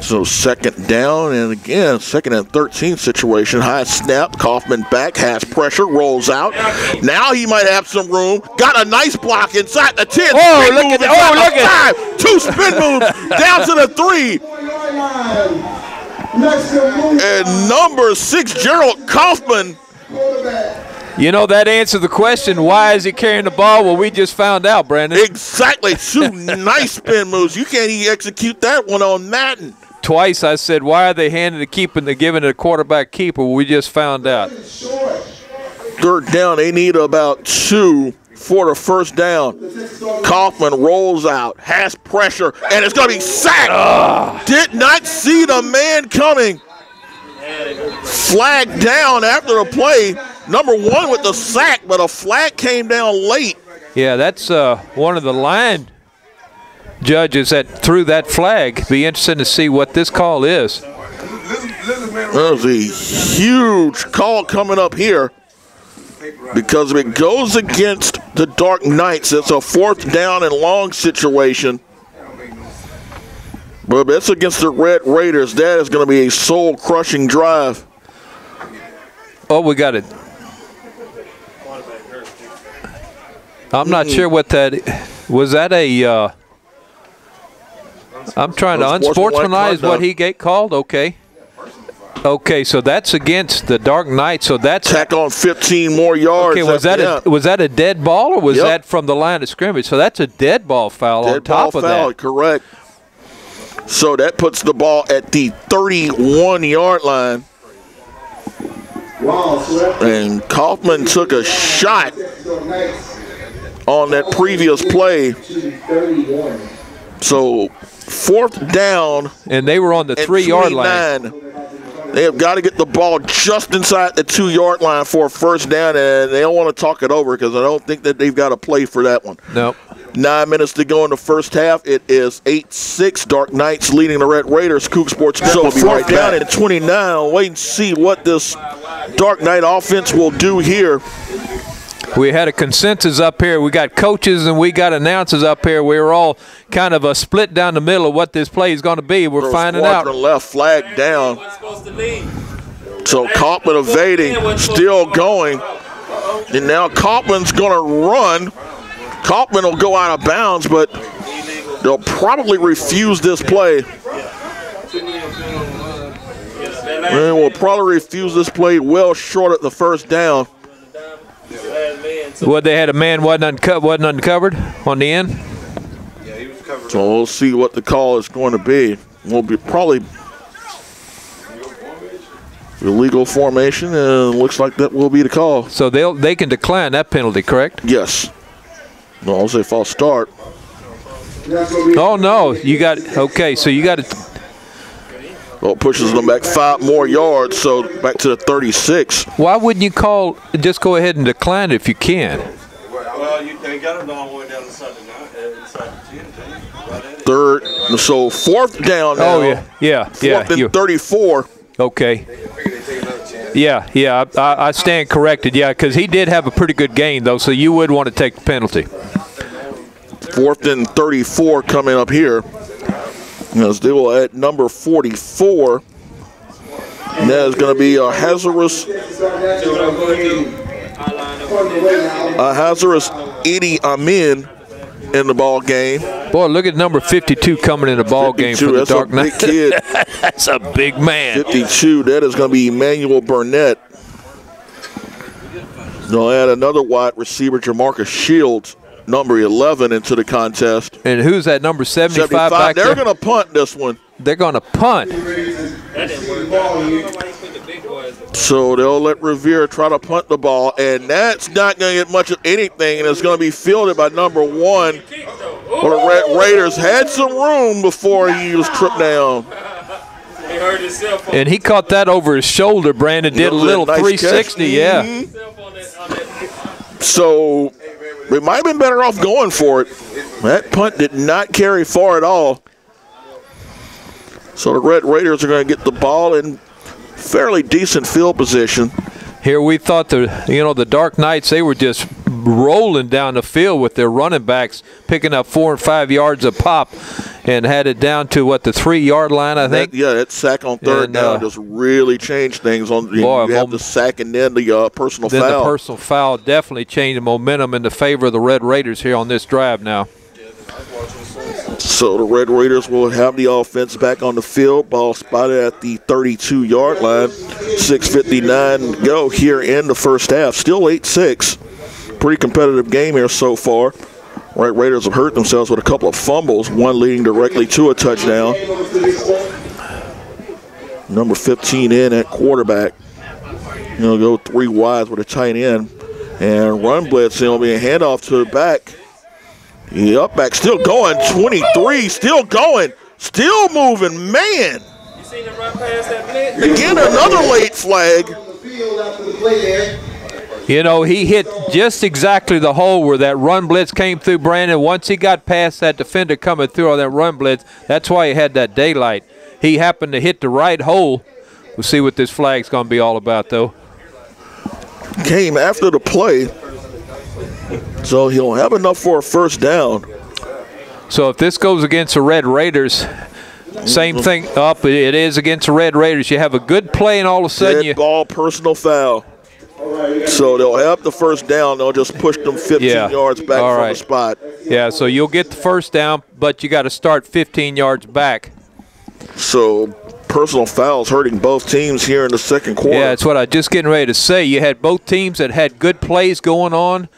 So 2nd down, and again, 2nd and 13 situation. High snap, Kaufman back, has pressure, rolls out. Now he might have some room. Got a nice block inside the 10. Oh, look at that. Oh, look at 5. 2 spin moves down to the 3. And number 6, Gerald Kaufman. You know, that answers the question, why is he carrying the ball? Well, we just found out, Brandon. Exactly. 2 nice spin moves. You can't even execute that one on Madden. Twice I said, why are they giving it a quarterback keeper? Well, we just found out. 3rd down, they need about 2 for the first down. Kaufman rolls out, has pressure, and it's going to be sacked. Did not see the man coming. Flag down after the play. Number 1 with the sack, but a flag came down late. Yeah, that's one of the line judges that threw that flag. Be interested to see what this call is. There's a huge call coming up here. Because if it goes against the Dark Knights, it's a 4th down and long situation. But if it's against the Red Raiders, that is going to be a soul-crushing drive. Oh, we got it. I'm not sure what that was. That a I'm trying to unsportsmanlike what he called. Okay, so that's against the Dark Knights. So that's tack on 15 more yards. Okay, was that a dead ball, or was that from the line of scrimmage? So that's a dead ball foul on top of that. Correct. So that puts the ball at the 31-yard line. And Kaufman took a shot on that previous play. So 4th down. And they were on the 3-yard line. They have got to get the ball just inside the 2-yard line for a first down, and they don't want to talk it over because I don't think that they've got a play for that one. Nope. 9 minutes to go in the first half. It is 8-6. Dark Knights leading the Red Raiders. Coug Sports Net will be right down at 29. I'll wait and see what this Dark Knight offense will do here. We had a consensus up here. We got coaches and we got announcers up here. We were all kind of a split down the middle of what this play is going to be. We're finding out. Left flag down. So Kaufman evading, still going. And now Kaufman's going to run. Kaufman will go out of bounds, but they'll probably refuse this play. They will probably refuse this play well short of the first down. What, they had a man wasn't uncovered on the end? Yeah, he was So we'll see what the call is going to be. We'll be probably illegal formation, and looks like that will be the call. So they can decline that penalty, correct? Yes. No, I'll say false start. Oh no, you got okay. So you got to. Well, pushes them back 5 more yards, so back to the 36. Why wouldn't you just go ahead and decline it if you can? Well, they got them all the way down inside the 10. Third, so 4th down now. Oh yeah. 4th and 34. Okay. Yeah. I stand corrected. Yeah, because he did have a pretty good gain though, so you would want to take the penalty. 4th and 34 coming up here. As they will at number 44. And that is going to be Hazardous Idi Amin in the ball game. Boy, look at number 52 coming in the ball game for the Dark Knight. That's a big kid. That's a big man. 52, that is going to be Emmanuel Burnett. They'll add another wide receiver, Jamarcus Shields, number 11, into the contest. And who's that number 75 back They're there? going to punt this one. They're going to punt. So they'll let Revere try to punt the ball, and that's not going to get much of anything, and it's going to be fielded by number 1. Well, the Red Raiders had some room before he was tripped down. And he caught that over his shoulder, Brandon. Did a little nice 360, catch. yeah. So we might have been better off going for it. That punt did not carry far at all. So the Red Raiders are going to get the ball in fairly decent field position. Here we thought the Dark Knights, they were just rolling down the field with their running backs, picking up 4 and 5 yards a pop, and had it down to the 3-yard line, I think. That sack on third down just really changed things. You have the sack and then the personal foul. Then the personal foul definitely changed the momentum in the favor of the Red Raiders here on this drive now. So the Red Raiders will have the offense back on the field. Ball spotted at the 32-yard line. 6:59 to go here in the first half. Still 8-6. Pretty competitive game here so far. Red Raiders have hurt themselves with a couple of fumbles, one leading directly to a touchdown. Number 15 in at quarterback. He'll go 3 wides with a tight end. And run blitz, it'll be a handoff to the back. The up back still going, 23, still going, still moving, man. You seen him run past that blitz? Again, another late flag. He hit just exactly the hole where that run blitz came through, Brandon. Once he got past that defender coming through on that run blitz, that's why he had that daylight. He happened to hit the right hole. We'll see what this flag's going to be all about, though. Came after the play, so he'll have enough for a first down. So if this goes against the Red Raiders, same thing up. It is against the Red Raiders. You have a good play, and all of a sudden Dead ball, personal foul. So they'll have the first down. They'll just push them 15 yards back from the spot. Yeah, so you'll get the first down, but you got to start 15 yards back. So personal fouls hurting both teams here in the second quarter. Yeah, that's what I was just getting ready to say. You had both teams that had good plays going on,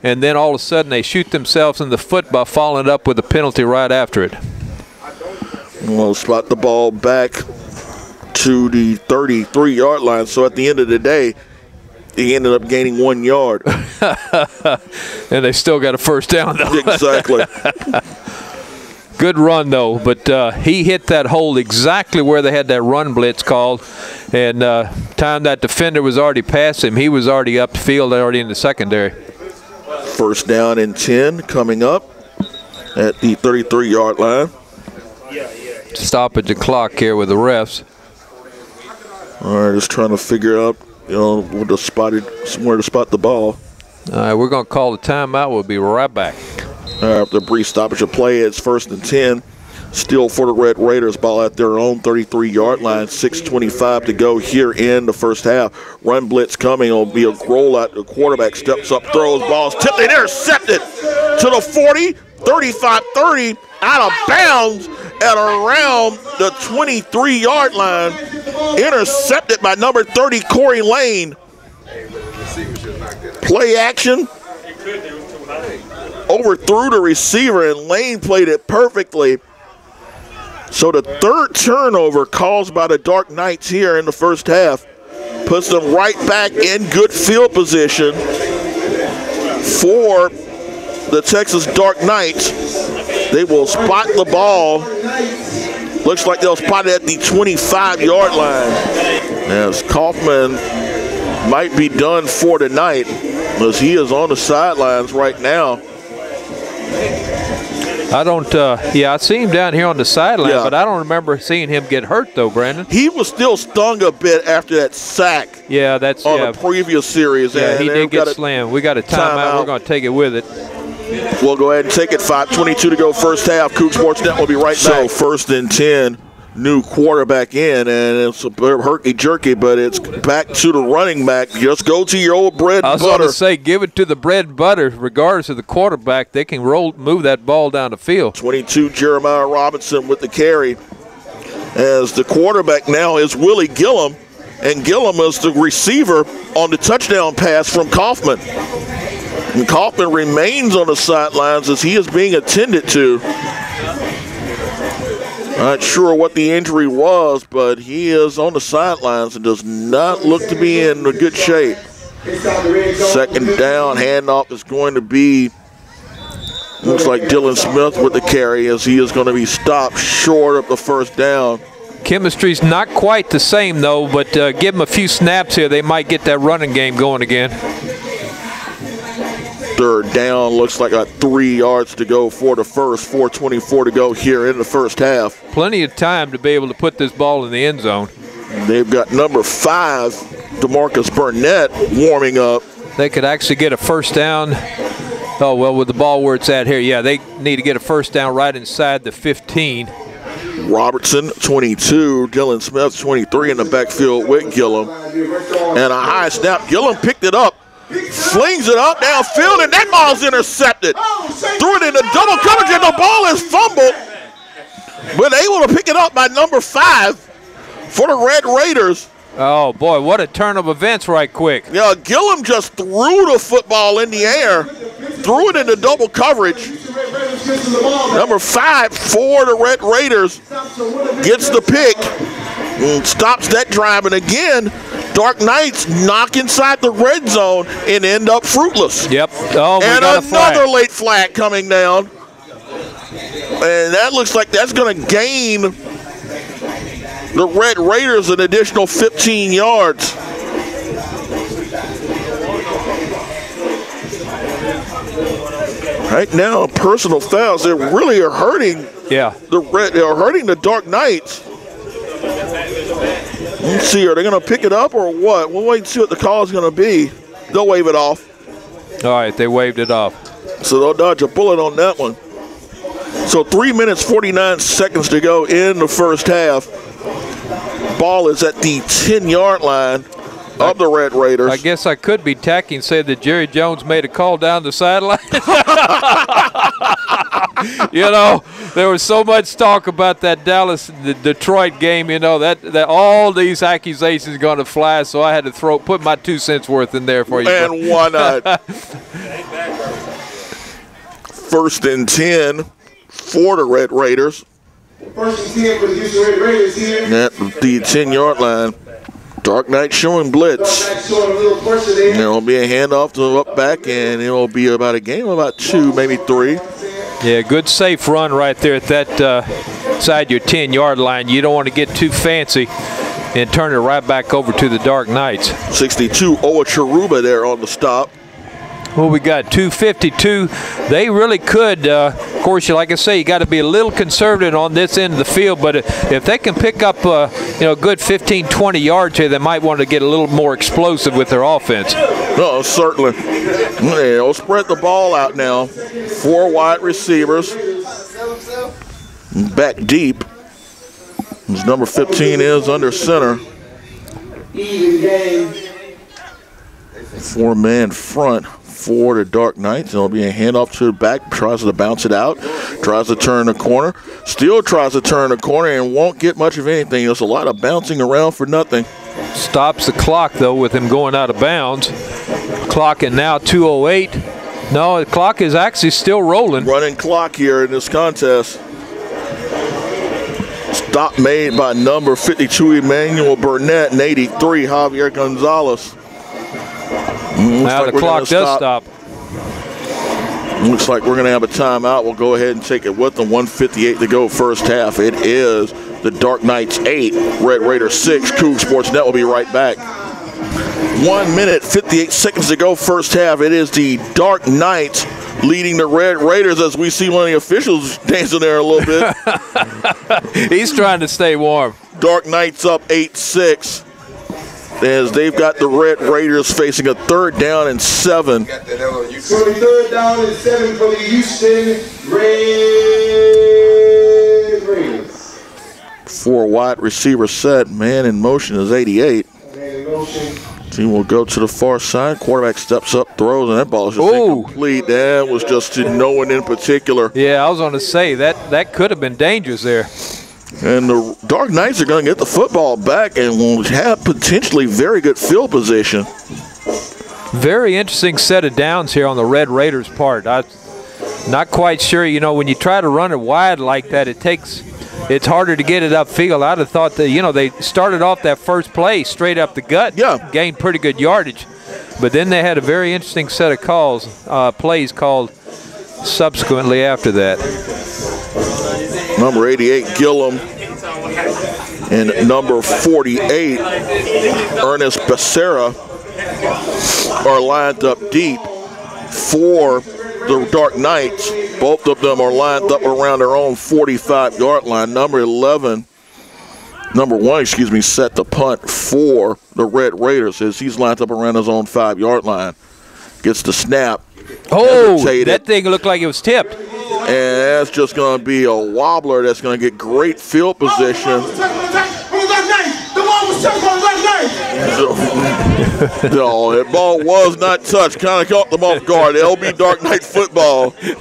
and then all of a sudden they shoot themselves in the foot by following up with a penalty right after it. We'll spot the ball back to the 33-yard line. So at the end of the day, he ended up gaining 1 yard. And they still got a first down, though. Exactly. Good run, though, but he hit that hole exactly where they had that run blitz called, and time that defender was already past him, he was already up the field, already in the secondary. First down and 10 coming up at the 33-yard line. Stoppage the clock here with the refs. All right, just trying to figure out, where to spot the ball. All right, we're going to call the timeout. We'll be right back. After a brief stoppage of play, it's 1st and 10. Still for the Red Raiders, ball at their own 33-yard line. 6:25 to go here in the first half. Run blitz coming. It'll be a rollout. The quarterback steps up, throws, balls tipped, and intercepted to the 40, 35-30, out of bounds at around the 23-yard line. Intercepted by number 30, Corey Lane. Play action. overthrew the receiver, and Lane played it perfectly. So the third turnover caused by the Dark Knights here in the first half puts them right back in good field position for the Texas Dark Knights. They will spot the ball. Looks like they'll spot it at the 25-yard line. As Kaufman might be done for tonight, as he is on the sidelines right now. I don't, I see him down here on the sideline, Yeah. but I don't remember seeing him get hurt, though, Brandon. He was still stung a bit after that sack Yeah, that's, on the previous series. Yeah, and he they've did get got a slammed. We got a timeout. We're going to take it with it. We'll go ahead and take it. 5:22 to go first half. Coug Sports Net will be right back. So first and 10, new quarterback in, and it's a bit herky-jerky, but it's back to the running back. Just go to your old bread I and was going butter. to say, give it to the bread and butter. Regardless of the quarterback, they can move that ball down the field. 22, Jeremiah Robinson with the carry. As the quarterback now is Willie Gillum, and Gillum is the receiver on the touchdown pass from Kaufman. And Kaufman remains on the sidelines as he is being attended to. Not sure what the injury was, but he is on the sidelines and does not look to be in a good shape. Second down, handoff is going to be, looks like Dylan Smith with the carry, as he is going to be stopped short of the first down. Chemistry's not quite the same, though, but give them a few snaps here. They might get that running game going again. Third down, looks like 3 yards to go for the first, 4:24 to go here in the first half. Plenty of time to be able to put this ball in the end zone. They've got number 5, DeMarcus Burnett, warming up. They could actually get a first down. Oh, well, with the ball where it's at here, yeah, they need to get a first down right inside the 15. Robertson, 22, Dylan Smith, 23 in the backfield with Gillum. And a high snap. Gillum picked it up, flings it up downfield, and that ball's intercepted. Threw it into double coverage, and the ball is fumbled. But able to pick it up by number 5 for the Red Raiders. Oh, boy, what a turn of events right quick. Yeah, Gillum just threw the football in the air, threw it into double coverage. Number 5 for the Red Raiders gets the pick and stops that drive. And again, Dark Knights knock inside the red zone and end up fruitless. Yep. Oh, we And got a flag. another late flag coming down. And that looks like that's going to gain the Red Raiders an additional 15 yards. Right now, personal fouls, they really are hurting Yeah. they're hurting the Dark Knights. Let's see, are they going to pick it up or what? We'll wait and see what the call is going to be. They'll wave it off. All right, they waved it off. So they'll dodge a bullet on that one. So 3 minutes, 49 seconds to go in the first half. Ball is at the 10-yard line of the Red Raiders. I guess I could be tacky and say that Jerry Jones made a call down the sideline. You know, there was so much talk about that Detroit game, you know, that all these accusations are going to fly, so I had to put my 2 cents worth in there for you. And why not? First and 10 for the Red Raiders. First and 10 for the Houston Red Raiders here. At the 10-yard line. Dark Knight showing blitz. Showing a little pressure there. There'll be a handoff to up back, and it'll be about a game, about 2, maybe 3. Yeah, good safe run right there at that side your 10-yard line. You don't want to get too fancy and turn it right back over to the Dark Knights. 62, Owa Charuba there on the stop. Well, we got 2:52. They really could, of course, like I say, you got to be a little conservative on this end of the field, but if they can pick up, a good 15, 20 yards here, they might want to get a little more explosive with their offense. No, certainly. They'll spread the ball out now. 4 wide receivers. Back deep. As number 15 is under center. Even game. 4-man front for the Dark Knights. There'll be a handoff to the back. Tries to bounce it out. Tries to turn the corner. Still tries to turn the corner and won't get much of anything. There's a lot of bouncing around for nothing. Stops the clock, though, with him going out of bounds. Clock at now 2:08. No, the clock is actually still rolling. Running clock here in this contest. Stop made by number 52, Emmanuel Burnett, and 83, Javier Gonzalez. Now the clock does stop. Looks like we're going to have a timeout. We'll go ahead and take it with them. 1:58 to go first half. It is the Dark Knights 8, Red Raiders 6. Coug Sports Net will be right back. 1 minute, 58 seconds to go first half. It is the Dark Knights leading the Red Raiders as we see one of the officials dancing there a little bit. He's trying to stay warm. Dark Knights up 8-6 as they've got the Red Raiders facing a 3rd down and 7. So the 3rd down and 7 for the Houston Red Raiders. 4 wide receiver set. Man in motion is 88. Man in motion. Team will go to the far side. Quarterback steps up, throws, and that ball is just incomplete. That was just to no one in particular. Yeah, I was going to say that could have been dangerous there. And the Dark Knights are going to get the football back and will have potentially very good field position. Very interesting set of downs here on the Red Raiders' part. I'm not quite sure. You know, when you try to run it wide like that, it's harder to get it upfield. I'd have thought that, you know, they started off that first play straight up the gut. Yeah. Gained pretty good yardage. But then they had a very interesting set of plays called subsequently after that. Number 88, Gillum, and number 48, Ernest Becerra, are lined up deep for the Dark Knights. Both of them are lined up around their own 45-yard line. Number 1, set the punt for the Red Raiders as he's lined up around his own 5-yard line. Gets the snap. Oh, that thing looked like it was tipped. And that's just going to be a wobbler that's going to get great field position. No, that ball was not touched. Kind of caught them off guard. LB Dark Knight football. It'll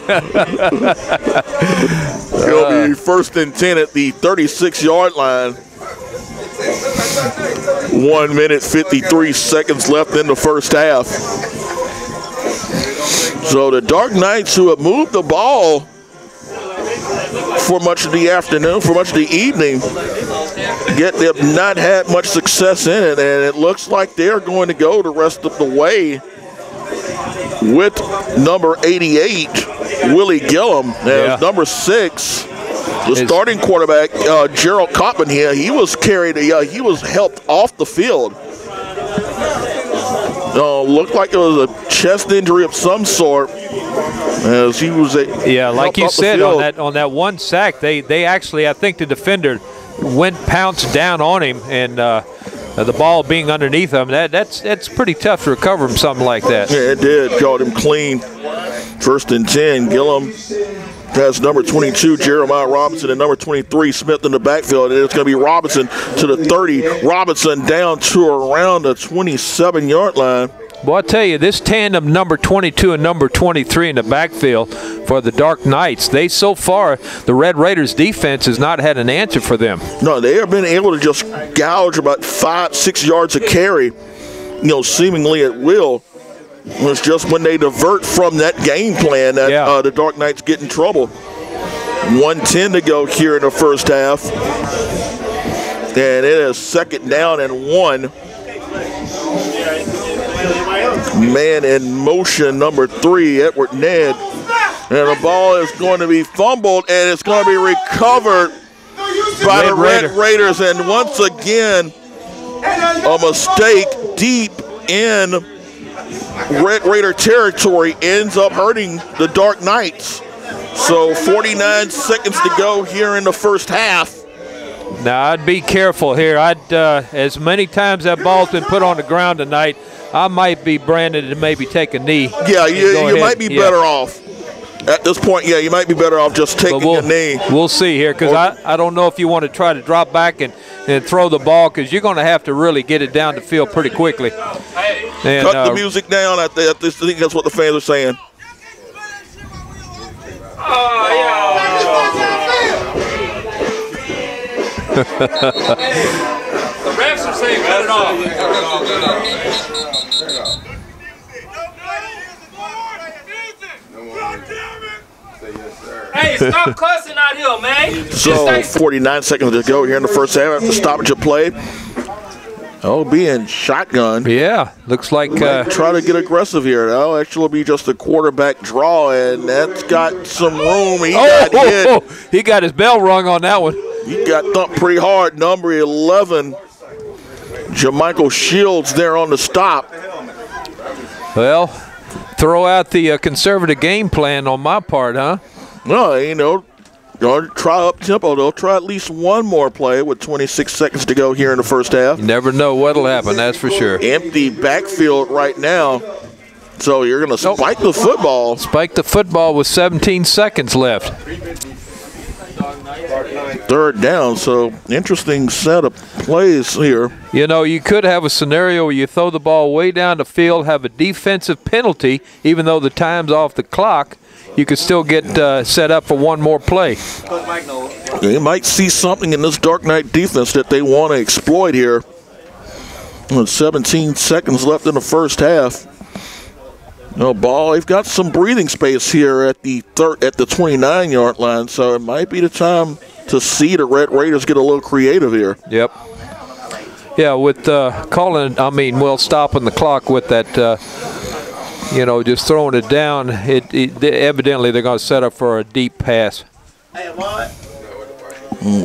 be 1st and 10 at the 36-yard line. 1 minute, 53 seconds left in the first half. So the Dark Knights, who have moved the ball for much of the afternoon, for much of the evening, yet they have not had much success in it, and it looks like they're going to go the rest of the way with number 88, Willie Gillum, as number 6, the starting quarterback, Gerald Coppin here. He was carried, he was helped off the field. Looked like it was a chest injury of some sort, as he was like you said, on that one sack, they actually, I think the defender pounced down on him, and the ball being underneath him, that's pretty tough to recover from something like that. Yeah, it did. Caught him clean. 1st and 10. Gillum has number 22, Jeremiah Robinson, and number 23, Smith in the backfield. And it's going to be Robinson to the 30. Robinson down to around the 27-yard line. Well, I tell you, this tandem, number 22 and number 23 in the backfield for the Dark Knights, so far, the Red Raiders defense has not had an answer for them. No, they have been able to just gouge about 5-6 yards a carry, seemingly at will. It's just when they divert from that game plan that the Dark Knights get in trouble. 1:10 to go here in the first half. And it is 2nd down and 1. Man in motion, number 3, Edward Ned. And the ball is going to be fumbled, and it's going to be recovered by the Red Raiders. And once again, a mistake deep in Red Raider territory ends up hurting the Dark Knights. So 49 seconds to go here in the first half. Now, I'd be careful here. As many times that ball's been put on the ground tonight, I might be branded to maybe take a knee. Yeah, you might be better off. At this point, you might be better off just taking a knee. We'll see here, because I don't know if you want to try to drop back and throw the ball, because you're going to have to really get it down the field pretty quickly. And, cut the music down. I think that's what the fans are saying. The refs are saying cut it off. Hey, stop cussing out here, man. So 49 seconds to go here in the first half. The stoppage of play. Oh, being shotgun. Yeah, looks like Try to get aggressive here. That'll actually be just a quarterback draw, and that's got some room. He got hit. He got his bell rung on that one. He got thumped pretty hard. Number 11, Jamichael Shields there on the stop. Well, throw out the conservative game plan on my part, huh? No, going to try up tempo. They'll try at least one more play with 26 seconds to go here in the first half. You never know what'll happen, that's for sure. Empty backfield right now. So you're going to spike the football. Spike the football with 17 seconds left. Third down, so interesting set of plays here. You know, you could have a scenario where you throw the ball way down the field, have a defensive penalty, even though the time's off the clock. You could still get set up for one more play. They might see something in this Dark Knight defense that they want to exploit here. With 17 seconds left in the first half. No ball. They've got some breathing space here at the 29-yard line, so it might be the time to see the Red Raiders get a little creative here. Yep. Yeah, with stopping the clock with that, just throwing it down, evidently they're going to set up for a deep pass.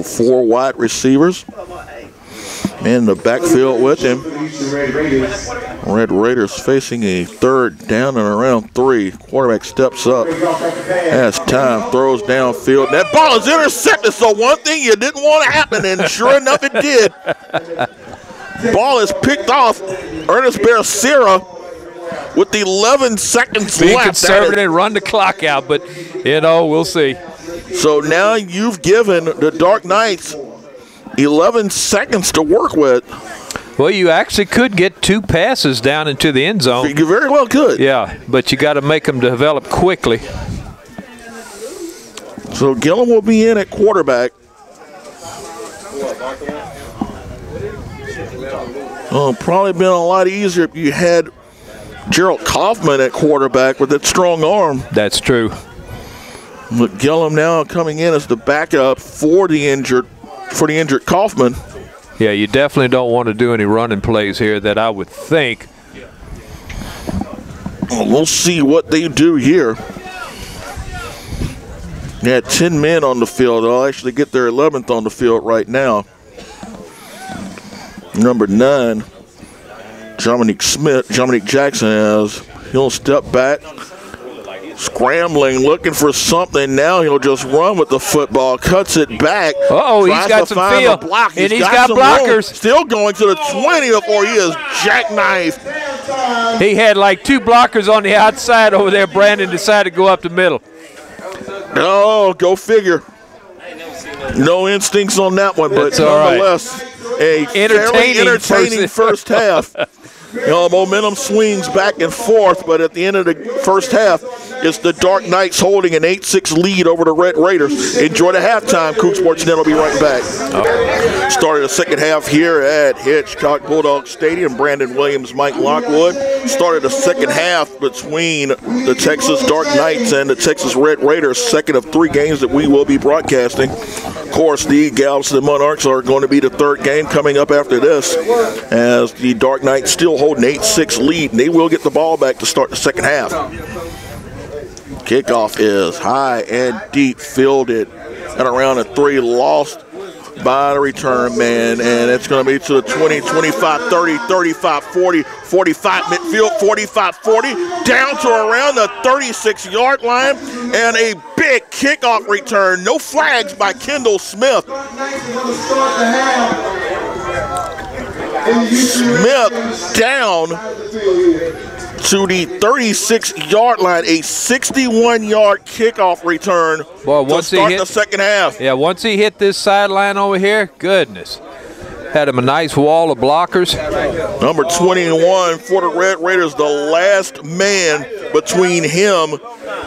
4 wide receivers in the backfield with him. Red Raiders facing a third down and around 3. Quarterback steps up, has time, throws downfield. That ball is intercepted, so one thing you didn't want to happen, and sure enough it did. Ball is picked off. Ernest Becerra with 11 seconds Being left. conservative and run the clock out, but, we'll see. So now you've given the Dark Knights 11 seconds to work with. Well, you actually could get 2 passes down into the end zone. You very well could. Yeah, but you got to make them develop quickly. So Gillum will be in at quarterback. Probably been a lot easier if you had Gerald Kaufman at quarterback with that strong arm. That's true. But Gillum now coming in as the backup for the injured Kaufman. Yeah, you definitely don't want to do any running plays here that I would think. We'll see what they do here. They had 10 men on the field. They'll actually get their 11th on the field right now. Number 9, Dominic Jackson, as he'll step back, scrambling, looking for something. Now he'll just run with the football, cuts it back. He's got some feel, and he's got blockers. Room. Still going to the 20 before he is jackknifed. He had like 2 blockers on the outside over there. Brandon decided to go up the middle. Oh, go figure. No instincts on that one, but nonetheless, a entertaining first half. Momentum swings back and forth, but at the end of the first half, it's the Dark Knights holding an 8-6 lead over the Red Raiders. Enjoy the halftime. Coug Sports Net will be right back. Started the second half here at Hitchcock Bulldog Stadium. Brandon Williams, Mike Lockwood. Started the second half between the Texas Dark Knights and the Texas Red Raiders, second of 3 games that we will be broadcasting. Of course, the Galveston Monarchs are going to be the third game coming up after this, as the Dark Knights still hold an 8-6 lead, and they will get the ball back to start the second half. Kickoff is high and deep, fielded at around a 3, lost by the return man, and it's going to be to the 20, 25, 30, 35, 40, 45 midfield, 45, 40, down to around the 36-yard line, and a big kickoff return. No flags by Kendall Smith. Smith down to the 36-yard line, a 61-yard kickoff return to start the second half. Yeah, once he hit this sideline over here, goodness. Had him a nice wall of blockers. Number 21 for the Red Raiders, the last man between him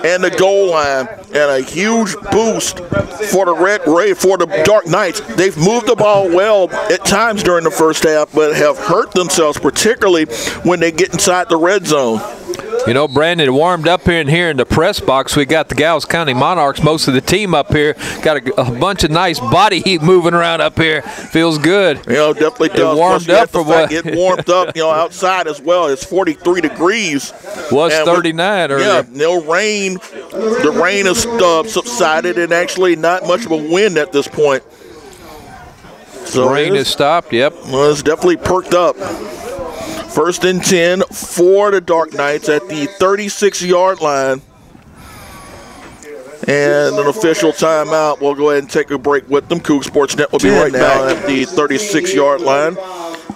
and the goal line, and a huge boost for the Dark Knights. They've moved the ball well at times during the first half, but have hurt themselves, particularly when they get inside the red zone. You know, Brandon, it warmed up here in the press box. We got the Giles County Monarchs, most of the team up here. Got a bunch of nice body heat moving around up here. Feels good. You know, definitely does. It warmed up for what? It warmed up, outside as well. It's 43 degrees. Was 39 earlier. Yeah, no rain. The rain has subsided, and actually not much of a wind at this point. So rain has stopped, yep. Well, it's definitely perked up. 1st and 10 for the Dark Knights at the 36-yard line. And an official timeout. We'll go ahead and take a break with them. Coug Sportsnet will be right back at the 36-yard line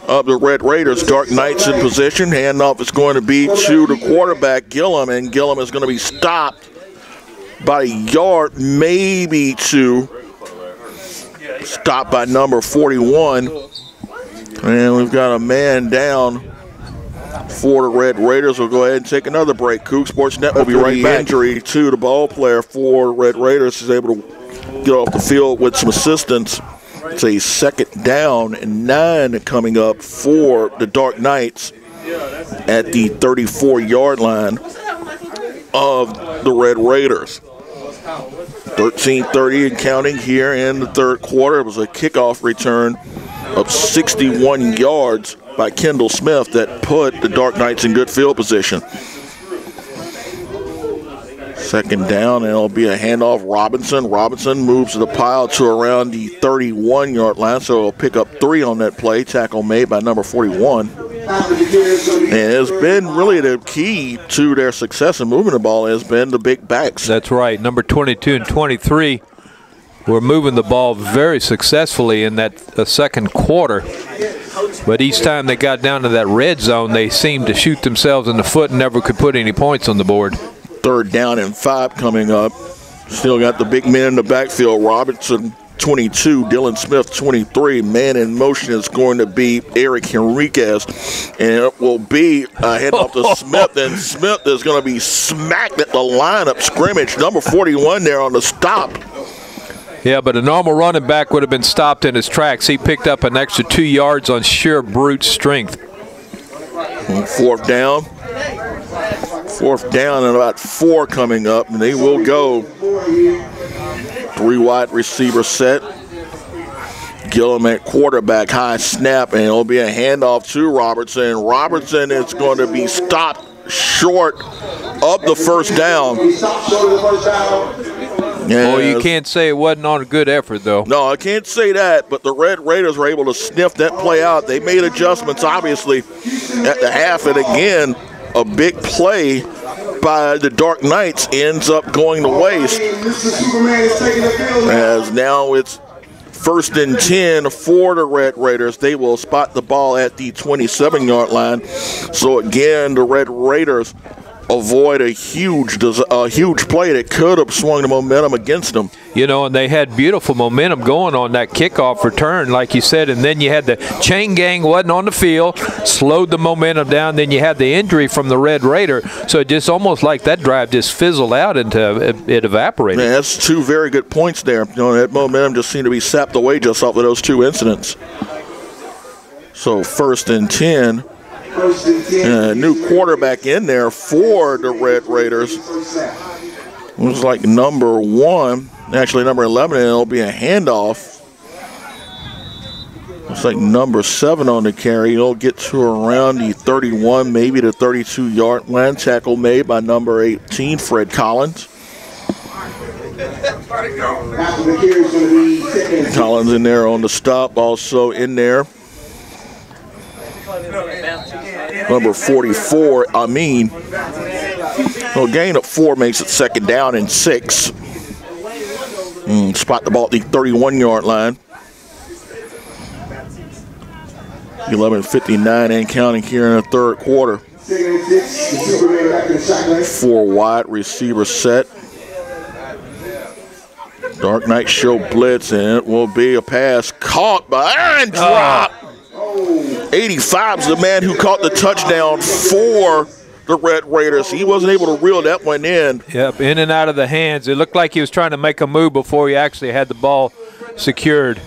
of the Red Raiders. Dark Knights in position. Handoff is going to be to the quarterback, Gillum, and Gillum is going to be stopped by a yard, maybe two. Stopped by number 41. And we've got a man down for the Red Raiders. We'll go ahead and take another break. Coug Sportsnet will be right back. Injury to the ball player for the Red Raiders is able to get off the field with some assistance. It's a 2nd down and 9 coming up for the Dark Knights at the 34-yard line of the Red Raiders. 13:30 and counting here in the 3rd quarter. It was a kickoff return of 61 yards by Kendall Smith that put the Dark Knights in good field position. 2nd down, and it'll be a handoff. Robinson moves the pile to around the 31-yard line, so he'll pick up 3 on that play. Tackle made by number 41. And it's been really the key to their success in moving the ball has been the big backs. That's right. Number 22 and 23 were moving the ball very successfully in that 2nd quarter. But each time they got down to that red zone, they seemed to shoot themselves in the foot and never could put any points on the board. 3rd down and 5 coming up. Still got the big men in the backfield. Robinson, 22, Dylan Smith, 23. Man in motion is going to be Eric Henriquez, and it will be a handoff to Smith, and Smith is going to be smacked at the line of scrimmage. Number 41 there on the stop. Yeah, but a normal running back would have been stopped in his tracks. He picked up an extra 2 yards on sheer brute strength. 4th down. 4th down and about 4 coming up, and they will go 3 wide receiver set. Gillum at quarterback, high snap, and it'll be a handoff to Robertson. Robertson is going to be stopped short of the 1st down. Well, you can't say it wasn't on a good effort, though. No, I can't say that, but the Red Raiders were able to sniff that play out. They made adjustments, obviously, at the half, and again, a big play by the Dark Knights ends up going to waste. As now it's 1st and 10 for the Red Raiders. They will spot the ball at the 27-yard line. So again, the Red Raiders avoid a huge play that could have swung the momentum against them. You know, and they had beautiful momentum going on that kickoff return, like you said, and then you had the chain gang wasn't on the field, slowed the momentum down, then you had the injury from the Red Raider, so it just almost like that drive just fizzled out into it evaporated. Yeah, that's 2 very good points there. You know, that momentum just seemed to be sapped away just off of those 2 incidents. So 1st and 10. New quarterback in there for the Red Raiders. It was like number 1, actually number 11, and it'll be a handoff. It's like number 7 on the carry. He'll get to around the 31, maybe the 32-yard line. Tackle made by number 18, Fred Collins. Collins in there on the stop, also in there. Number 44, Amin. So gain of 4 makes it 2nd down and 6. Spot the ball at the 31-yard line. 11:59 and counting here in the 3rd quarter. 4 wide receiver set. Dark Knights show blitz, and it will be a pass caught by and drop. 85 is the man who caught the touchdown for the Red Raiders. He wasn't able to reel that one in. Yep, in and out of the hands. It looked like he was trying to make a move before he actually had the ball secured.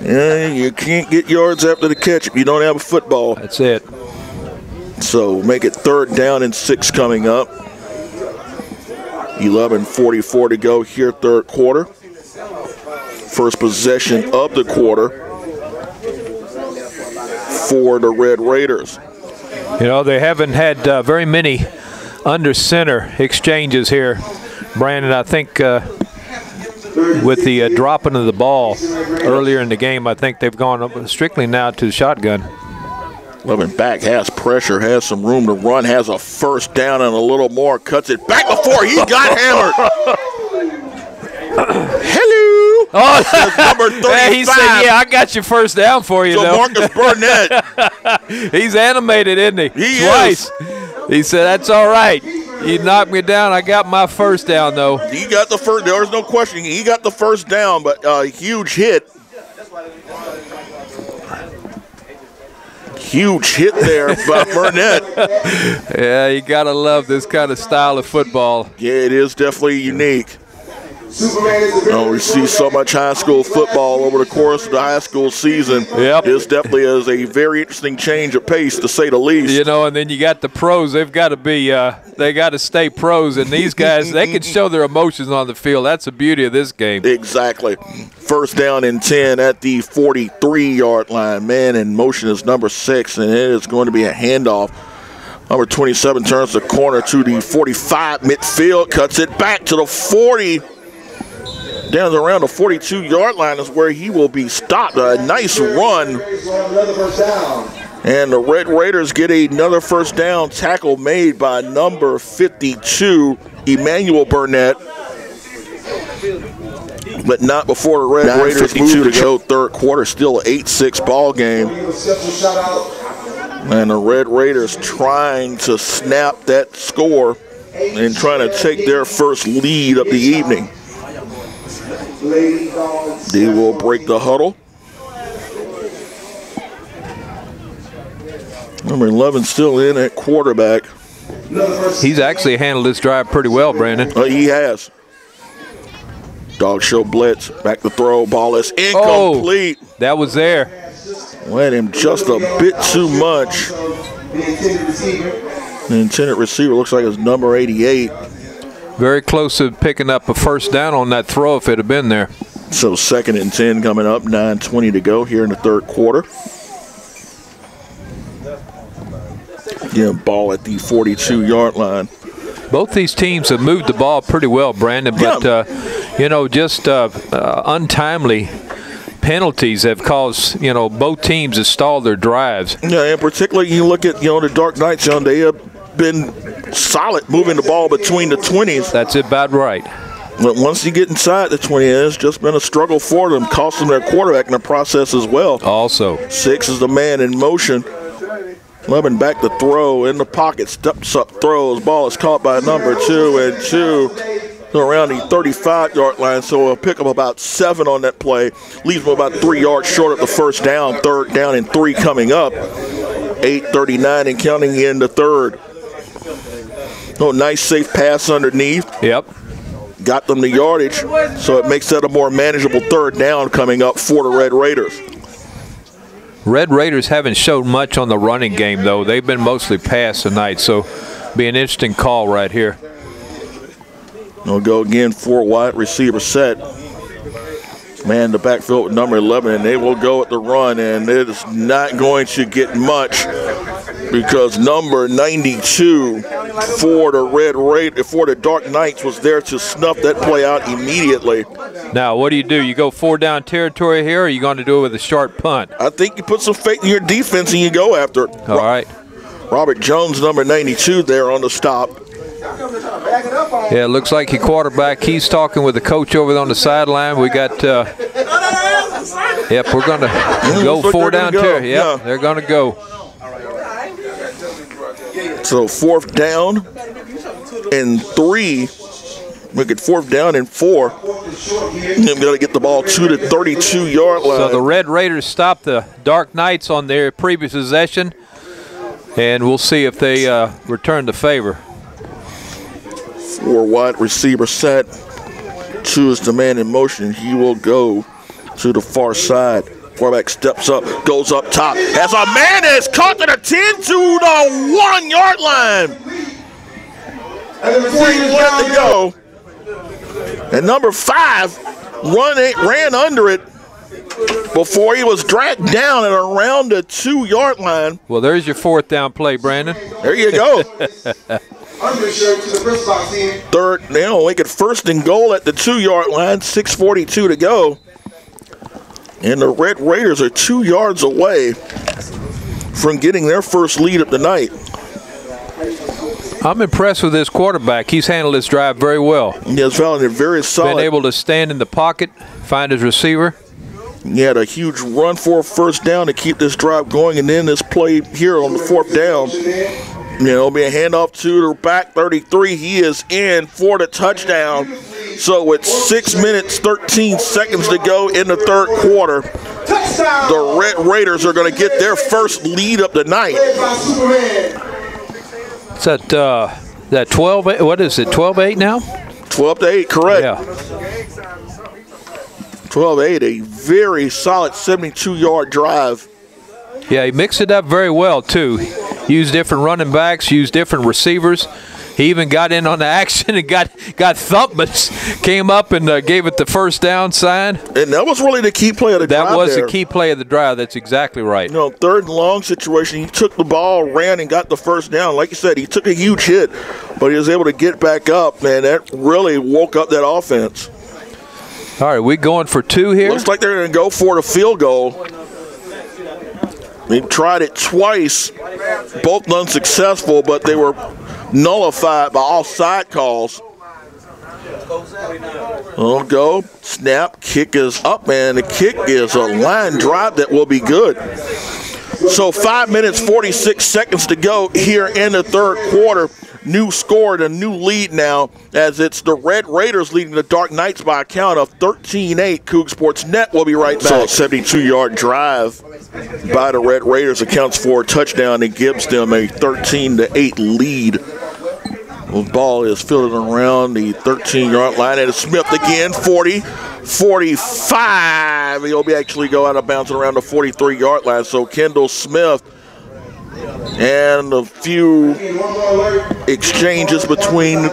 Yeah, you can't get yards after the catch if you don't have a football. That's it. So make it 3rd down and 6 coming up. 11:44 to go here, 3rd quarter. First possession of the quarter for the Red Raiders. You know, they haven't had very many under center exchanges here, Brandon. I think with the dropping of the ball earlier in the game, I think they've gone up strictly now to shotgun. Loving back, has pressure, has some room to run, has a first down and a little more, cuts it back before he got hammered. Hello. Oh, number 35. He said, yeah, I got your first down for you. So though. Marcus Burnett. He's animated, isn't he? He Twice. is. He said, that's all right. You knocked me down. I got my first down, though. He got the first. There was no question. He got the first down, but a huge hit. Huge hit there by Burnett. Yeah, you got to love this kind of style of football. Yeah, it is definitely unique. We see so much high school football over the course of the high school season. Yep. This definitely is a very interesting change of pace, to say the least. You know, and then you got the pros. They've got to be, they got to stay pros. And these guys, they can show their emotions on the field. That's the beauty of this game. Exactly. First down and 10 at the 43-yard line. Man in motion is number 6, and it is going to be a handoff. Number 27 turns the corner to the 45 midfield, cuts it back to the 40. Down around the 42-yard line is where he will be stopped. A nice run. And the Red Raiders get another first down. Tackle made by number 52, Emmanuel Burnett. But not before the Red Raiders move to go 3rd quarter. Still an 8-6 ball game. And the Red Raiders trying to snap that score and trying to take their first lead of the evening. They will break the huddle. Number 11 still in at quarterback. He's actually handled this drive pretty well, Brandon. He has. Dog show blitz. Back to throw. Ball is incomplete. Oh, that was there. Went him just a bit too much. The intended receiver looks like it's number 88. Very close to picking up a first down on that throw if it had been there. So 2nd and 10 coming up, 9:20 to go here in the 3rd quarter. Yeah, ball at the 42-yard line. Both these teams have moved the ball pretty well, Brandon, but, you know, just untimely penalties have caused, you know, both teams to stall their drives. Yeah, and particularly you look at, the Dark Knights, they have been solid moving the ball between the 20s. That's about right. But once you get inside the 20, it's just been a struggle for them, costing their quarterback in the process as well. Also. 6 is the man in motion. 11 back to throw in the pocket, steps up, throws. Ball is caught by number 2 and 2 around the 35-yard line. So a pick up about 7 on that play. Leaves them about 3 yards short of the first down. 3rd down and 3 coming up. 8:39 and counting in the 3rd. Oh, nice safe pass underneath. Yep. Got them the yardage, so it makes that a more manageable 3rd down coming up for the Red Raiders. Red Raiders haven't showed much on the running game, though. They've been mostly pass tonight, so be an interesting call right here. They'll go again for wide receiver set. Man, the backfield with number 11, and they will go at the run, and it is not going to get much because number 92 for the Dark Knights was there to snuff that play out immediately. Now, what do? You go 4-down territory here, or are you going to do it with a short punt? I think you put some faith in your defense and you go after it. All right. Robert Jones, number 92, there on the stop. Yeah, it looks like your quarterback, he's talking with the coach over on the sideline. We got, yep, we're going to go 4-down territory. Yep, yeah. They're going to go. So 4th down and 3. Make it 4th down and 4. They've got to get the ball to the 32-yard line. So the Red Raiders stopped the Dark Knights on their previous possession, and we'll see if they return the favor. 4 wide receiver set. 2 is the man in motion. He will go to the far side. Quarterback steps up, goes up top. As a man is caught to the 10 to the 1 yard line. 3 to go. And number 5 ran under it before he was dragged down at around the 2 yard line. Well, there's your 4th down play, Brandon. There you go. Third, they'll make it 1st and goal at the 2 yard line, 6:42 to go. And the Red Raiders are 2 yards away from getting their first lead of the night. I'm impressed with this quarterback. He's handled this drive very well. He has found it very solid. Been able to stand in the pocket, find his receiver. He had a huge run for a 1st down to keep this drive going, and then this play here on the 4th down. It'll be a handoff to the back 33. He is in for the touchdown. So it's 6 minutes, 13 seconds to go in the 3rd quarter. The Red Raiders are going to get their first lead of the night. It's at that 12. What is it? 12-8 now? 12-8, correct. Yeah. 12-8, a very solid 72-yard drive. Yeah, he mixed it up very well too. Used different running backs, used different receivers. He even got in on the action and got thumped, but came up and gave it the 1st down sign. And that was really the key play of the drive. That was the key play of the drive. That's exactly right. 3rd and long situation. He took the ball, ran, and got the 1st down. Like you said, he took a huge hit, but he was able to get back up, and that really woke up that offense. All right, we going for 2 here? Looks like they're going to go for the field goal. They tried it twice, both unsuccessful, but they were nullified by offside calls. We'll go. Snap. Kick is up, and the kick is a line drive that will be good. So 5 minutes, 46 seconds to go here in the 3rd quarter. New score and a new lead now, as it's the Red Raiders leading the Dark Knights by a count of 13-8. Coug Sports Net will be right back. So a 72-yard drive by the Red Raiders accounts for a touchdown and gives them a 13-8 lead. The ball is fielded around the 13-yard line, and it's Smith again, 40, 45. He'll be actually go out of bounds around the 43-yard line. So Kendall Smith, and a few exchanges between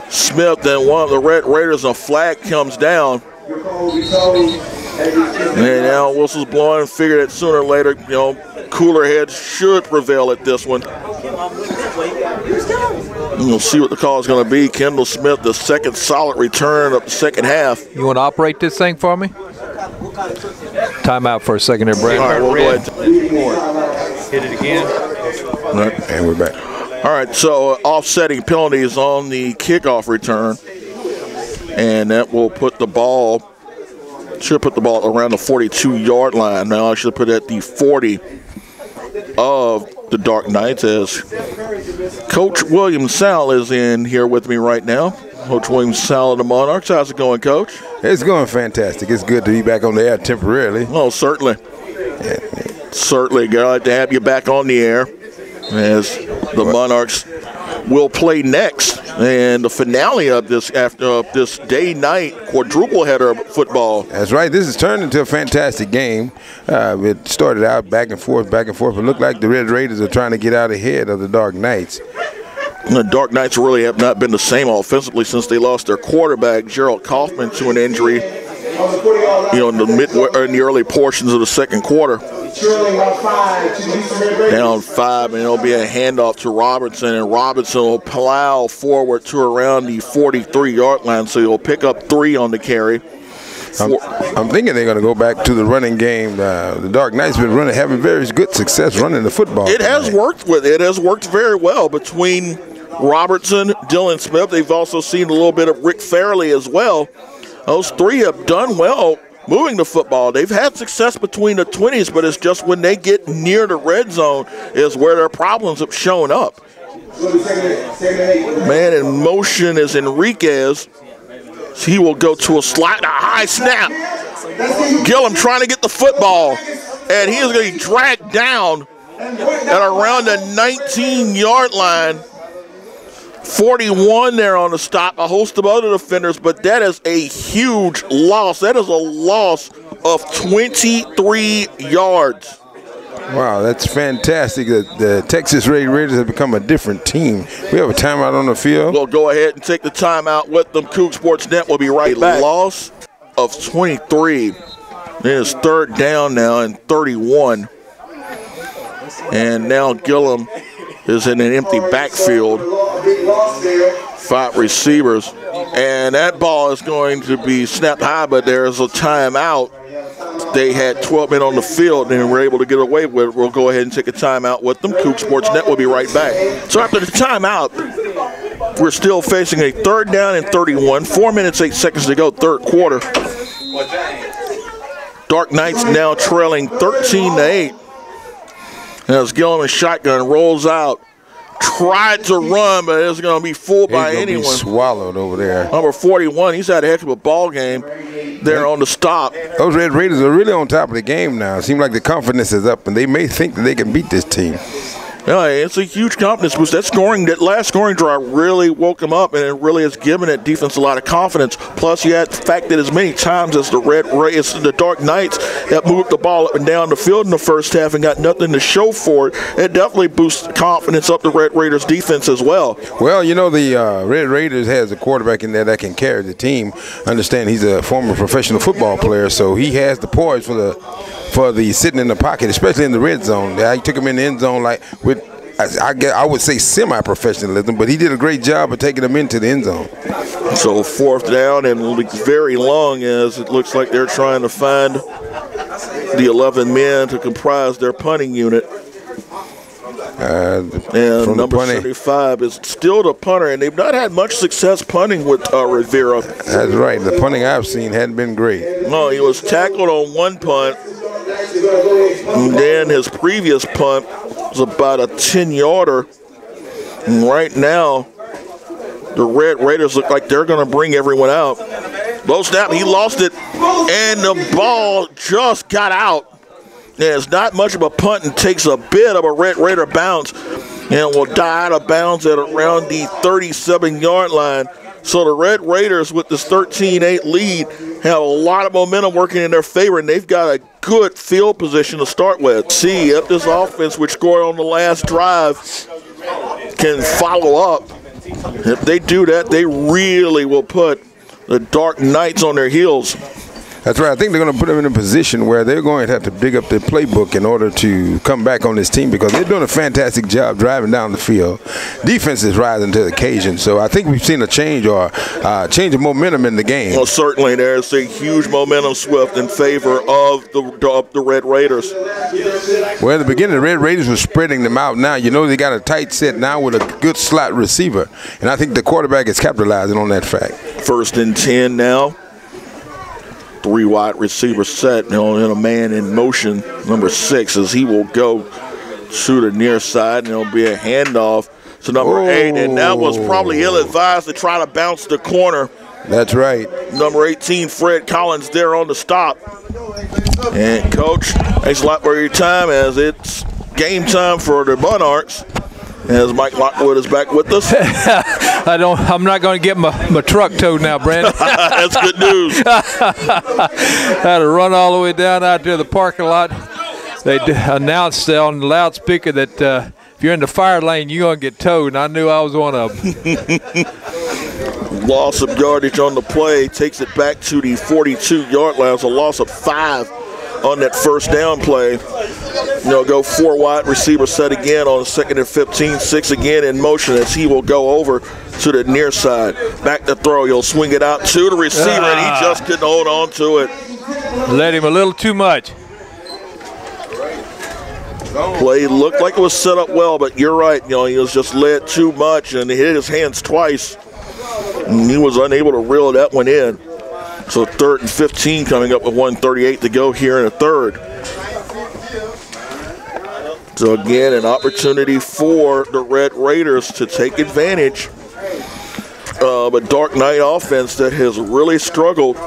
Smith and one of the Red Raiders. A flag comes down. And now whistle's blowing. Figure that sooner or later, cooler heads should prevail at this one. And we'll see what the call is going to be. Kendall Smith, the 2nd solid return of the 2nd half. You want to operate this thing for me? Timeout for a second here, Brandon. All right, we'll go ahead. Hit it again. All right, and we're back. All right, so offsetting penalties on the kickoff return, and that will put the ball, should put the ball around the 42-yard line. Now I should put it at the 40 of the Dark Knights, as Coach William Sal is in here with me right now. Coach William Sal of the Monarchs. How's it going, Coach? It's going fantastic. It's good to be back on the air temporarily. Oh, certainly. Certainly, glad to have you back on the air, as the Monarchs will play next, and the finale of this this day-night quadruple header of football. That's right. This has turned into a fantastic game. It started out back and forth, but it looked like the Red Raiders are trying to get out ahead of the Dark Knights. The Dark Knights really have not been the same offensively since they lost their quarterback, Gerald Kaufman, to an injury, in the early portions of the 2nd quarter. Down 5, and it'll be a handoff to Robertson, and Robinson will plow forward to around the 43-yard line, so he'll pick up 3 on the carry. I'm thinking they're going to go back to the running game. The Dark Knights have been having very good success running the football. It has worked very well between Robertson, Dylan Smith. They've also seen a little bit of Rick Fairley as well. Those 3 have done well moving the football. They've had success between the 20s, but it's just when they get near the red zone is where their problems have shown up. Man in motion is Enriquez. He will go to a high snap. Gillum trying to get the football, and he is going to be dragged down at around the 19-yard line. 41 there on the stop, a host of other defenders, but that is a huge loss. That is a loss of 23 yards. Wow, that's fantastic. The Texas Red Raiders have become a different team. We have a timeout on the field. We'll go ahead and take the timeout with them. Coug Sports Net will be right back. Loss of 23. It is third down now and 31. And now Gillum is in an empty backfield. 5 receivers. And that ball is going to be snapped high, but there's a timeout. They had 12 men on the field and were able to get away with it. We'll go ahead and take a timeout with them. Coug Sports Net will be right back. So after the timeout, we're still facing a third down and 31. 4 minutes, 8 seconds to go, third quarter. Dark Knights now trailing 13-8. As Gillum in shotgun rolls out. Tried to run, but it's going to be fooled by anyone. Be swallowed over there. Number 41, he's had a heck of a ball game there on the stop. Those Red Raiders are really on top of the game now. It seems like the confidence is up, and they may think that they can beat this team. Yeah, it's a huge confidence boost. That last scoring drive really woke them up, and it really has given that defense a lot of confidence. Plus, you had the fact that as many times as the Dark Knights that moved the ball up and down the field in the first half and got nothing to show for it, it definitely boosts confidence up the Red Raiders defense as well. Well, you know, the Red Raiders has a quarterback in there that can carry the team. Understand he's a former professional football player, so he has the poise for the sitting in the pocket, especially in the red zone. I took him in the end zone with, I would say, semi-professionalism, but he did a great job of taking them into the end zone. So fourth down and very long, as it looks like they're trying to find the 11 men to comprise their punting unit. And number 75 is still the punter, and they've not had much success punting with Rivera. That's right. The punting I've seen hadn't been great. No, he was tackled on one punt, and then his previous punt was about a 10-yarder. And right now, the Red Raiders look like they're going to bring everyone out. Low snap, he lost it, and the ball just got out. Yeah, it's not much of a punt and takes a bit of a Red Raider bounce and will die out of bounds at around the 37-yard line. So the Red Raiders with this 13-8 lead have a lot of momentum working in their favor, and they've got a good field position to start with. See if this offense, which scored on the last drive, can follow up. If they do that, they really will put the Dark Knights on their heels. That's right. I think they're going to put them in a position where they're going to have to dig up their playbook in order to come back on this team, because they're doing a fantastic job driving down the field. Defense is rising to the occasion. So I think we've seen a change of momentum in the game. Well, certainly there's a huge momentum swift in favor of the Red Raiders. Well, in the beginning, the Red Raiders were spreading them out. Now, you know, they got a tight set now with a good slot receiver. And I think the quarterback is capitalizing on that fact. 1st and 10 now. 3 wide receiver set, and a man in motion, number 6, as he will go to the near side, and it'll be a handoff to number 8, and that was probably ill-advised to try to bounce the corner. That's right. Number 18, Fred Collins, there on the stop. And Coach, thanks a lot for your time, as it's game time for the Monarchs. As Mike Lockwood is back with us. I'm not going to get my truck towed now, Brandon. That's good news. I had to run all the way down out to the parking lot. They announced on the loudspeaker that if you're in the fire lane, you're going to get towed, and I knew I was one of them. Loss of yardage on the play takes it back to the 42-yard line. It's a loss of 5 on that first down play. Go 4 wide receiver set again on the 2nd and 15. 6 again in motion as he will go over to the near side. Back to throw. He'll swing it out to the receiver, and he just couldn't hold on to it. Let him a little too much. Play looked like it was set up well, but you're right. He was just led too much, and he hit his hands twice. And he was unable to reel that one in. So 3rd and 15 coming up with 1:38 to go here in the third. So again, an opportunity for the Red Raiders to take advantage of a Dark Knight offense that has really struggled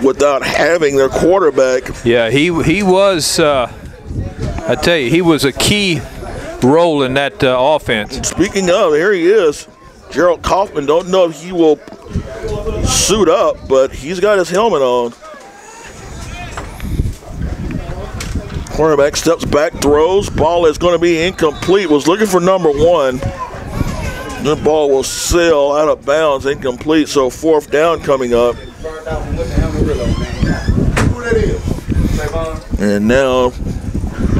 without having their quarterback. Yeah, he was, I tell you, he was a key role in that offense. Speaking of, here he is. Gerald Kaufman, don't know if he will suit up, but he's got his helmet on. Quarterback steps back, throws. Ball is going to be incomplete. Was looking for number 1. The ball will sail out of bounds, incomplete. So 4th down coming up. And now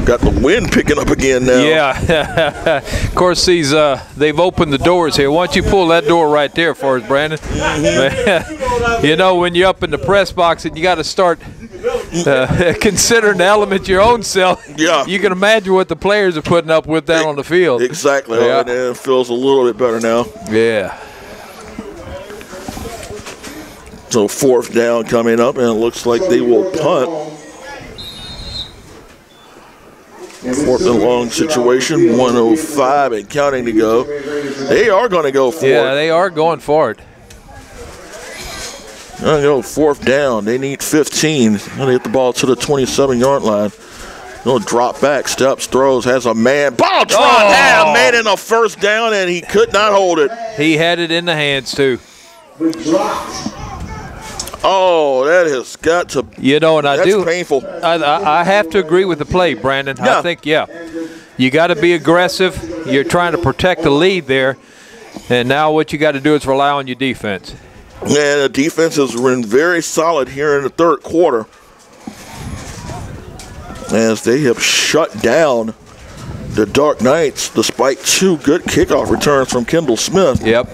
got the wind picking up again now. Yeah. Of course, they've opened the doors here. Why don't you pull that door right there for us, Brandon? You know, when you're up in the press box and you got to start considering the element your own self, yeah, you can imagine what the players are putting up with down on the field. Exactly. Yeah. And it feels a little bit better now. Yeah. So 4th down coming up, and it looks like they will punt. 4th and long situation, 105 and counting to go. They are going to go for it. Yeah, they are going for it. They're going to go 4th down. They need 15. They're going to get the ball to the 27-yard line. They'll drop back, steps, throws, has a man. Ball drawn down, made it a 1st down, and he could not hold it. He had it in the hands, too. Oh, that has got to. You know, and that's painful. I have to agree with the play, Brandon. Yeah. I think, you got to be aggressive. You're trying to protect the lead there, and now what you got to do is rely on your defense. Yeah, the defense has been very solid here in the 3rd quarter, as they have shut down the Dark Knights despite 2 good kickoff returns from Kendall Smith. Yep.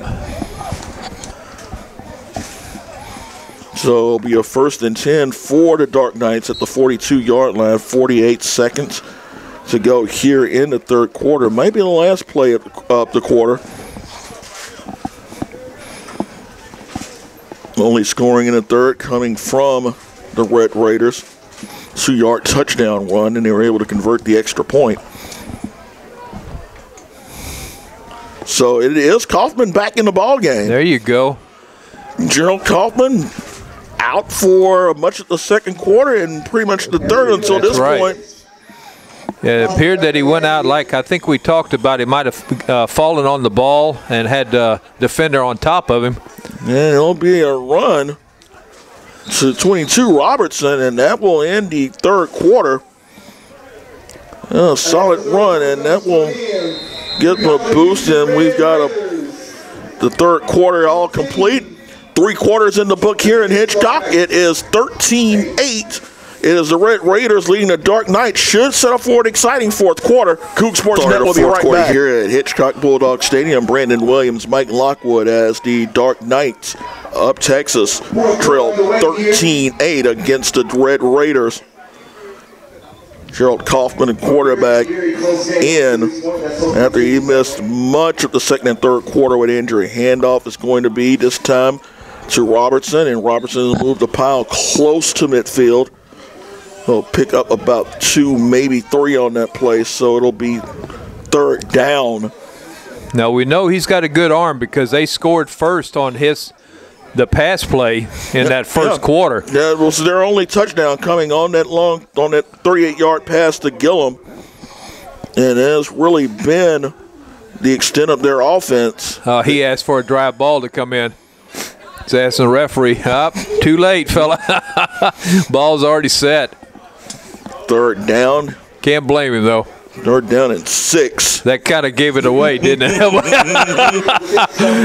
So it'll be a 1st and 10 for the Dark Knights at the 42-yard line, 48 seconds to go here in the 3rd quarter. Might be the last play of the quarter. Only scoring in the 3rd coming from the Red Raiders. 2-yard touchdown run, and they were able to convert the extra point. So it is Kaufman back in the ball game. There you go. Gerald Kaufman out for much of the 2nd quarter and pretty much the 3rd until this point. Yeah, it appeared that he went out like I think we talked about. He might have fallen on the ball and had the defender on top of him. And it'll be a run to 22 Robertson, and that will end the 3rd quarter. A solid run, and that will get them a boost, and we've got the 3rd quarter all complete. 3 quarters in the book here in Hitchcock. It is 13-8. It is the Red Raiders leading the Dark Knights. Should set up for an exciting 4th quarter. Coug Sports Net will be right back here at Hitchcock Bulldog Stadium. Brandon Williams, Mike Lockwood, as the Dark Knights of Texas trail 13-8 against the Red Raiders. Gerald Kaufman, a quarterback, in after he missed much of the 2nd and 3rd quarter with injury. Handoff is going to be this time to Robertson, and Robertson has moved the pile close to midfield. He'll pick up about 2, maybe 3 on that play, so it'll be 3rd down. Now, we know he's got a good arm because they scored first on the pass play in that 1st quarter. Yeah, it was their only touchdown coming on that 38-yard pass to Gillum. And it has really been the extent of their offense. He asked for a drive ball to come in. He's asking the referee, too late, fella. Ball's already set. 3rd down. Can't blame him, though. 3rd down and 6. That kind of gave it away, didn't it?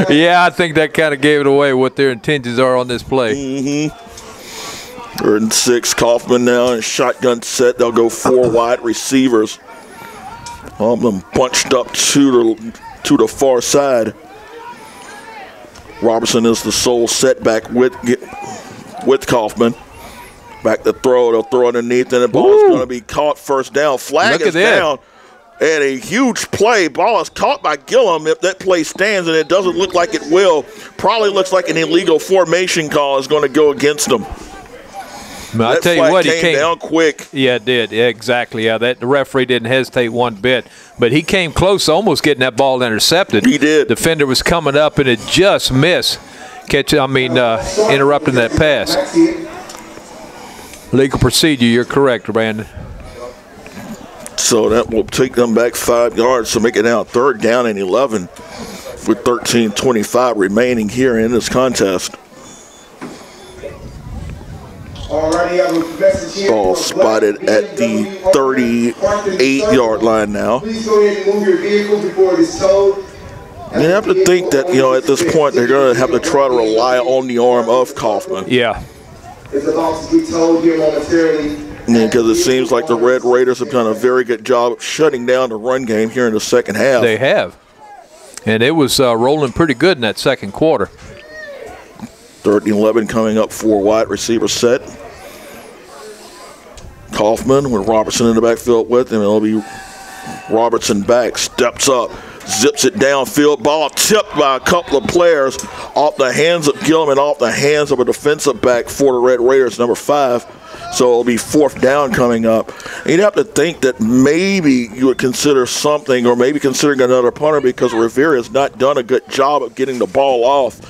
Yeah, I think that kind of gave it away what their intentions are on this play. 3rd and 6. Kaufman now in shotgun set. They'll go 4 wide receivers. All of them bunched up to the far side. Robertson is the sole setback with Kaufman. Back to throw. They'll throw underneath, and the ball is going to be caught 1st down. Flag is down. And a huge play. Ball is caught by Gillum. If that play stands, and it doesn't look like it will, probably looks like an illegal formation call is going to go against them. I tell you what, he came down quick. Yeah, it did. Yeah, exactly. Yeah, the referee didn't hesitate one bit, but he came close, to almost getting that ball intercepted. He did. Defender was coming up, and it just missed. Interrupting that pass. Legal procedure. You're correct, Brandon. So that will take them back 5 yards to make it now 3rd down and 11. If with 13:25 remaining here in this contest. Ball spotted at the 38-yard line now. Please go ahead and move your vehicle before it is towed. You have to think that, at this point they're going to have to try to rely on the arm of Kaufman. Yeah. It's about to be towed here momentarily. Because it seems like the Red Raiders have done a very good job of shutting down the run game here in the second half. They have. And it was rolling pretty good in that second quarter. 3rd and 11 coming up for wide receiver set. Kaufman with Robertson in the backfield with him. It'll be Robertson back, steps up, zips it downfield. Ball tipped by a couple of players off the hands of Gillum and off the hands of a defensive back for the Red Raiders, number 5. So it'll be 4th down coming up. And you'd have to think that maybe you would consider something, or maybe considering another punter, because Rivera has not done a good job of getting the ball off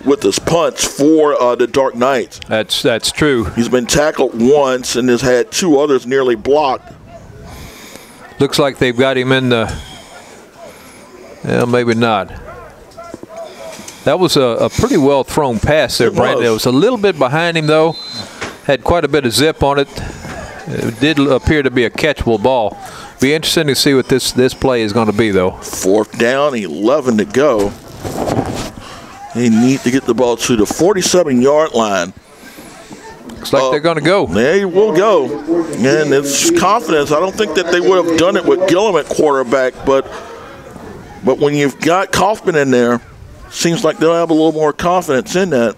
with his punts for the Dark Knights. That's true. He's been tackled once and has had 2 others nearly blocked. Looks like they've got him in the. Well, maybe not. That was a pretty well thrown pass there, Brandon. It was a little bit behind him, though. Had quite a bit of zip on it. It did appear to be a catchable ball. Be interesting to see what this play is going to be, though. 4th down, 11 to go. They need to get the ball to the 47-yard line. Looks like they're going to go. They will go. And it's confidence. I don't think that they would have done it with Gillum at quarterback, but when you've got Kaufman in there, seems like they'll have a little more confidence in that.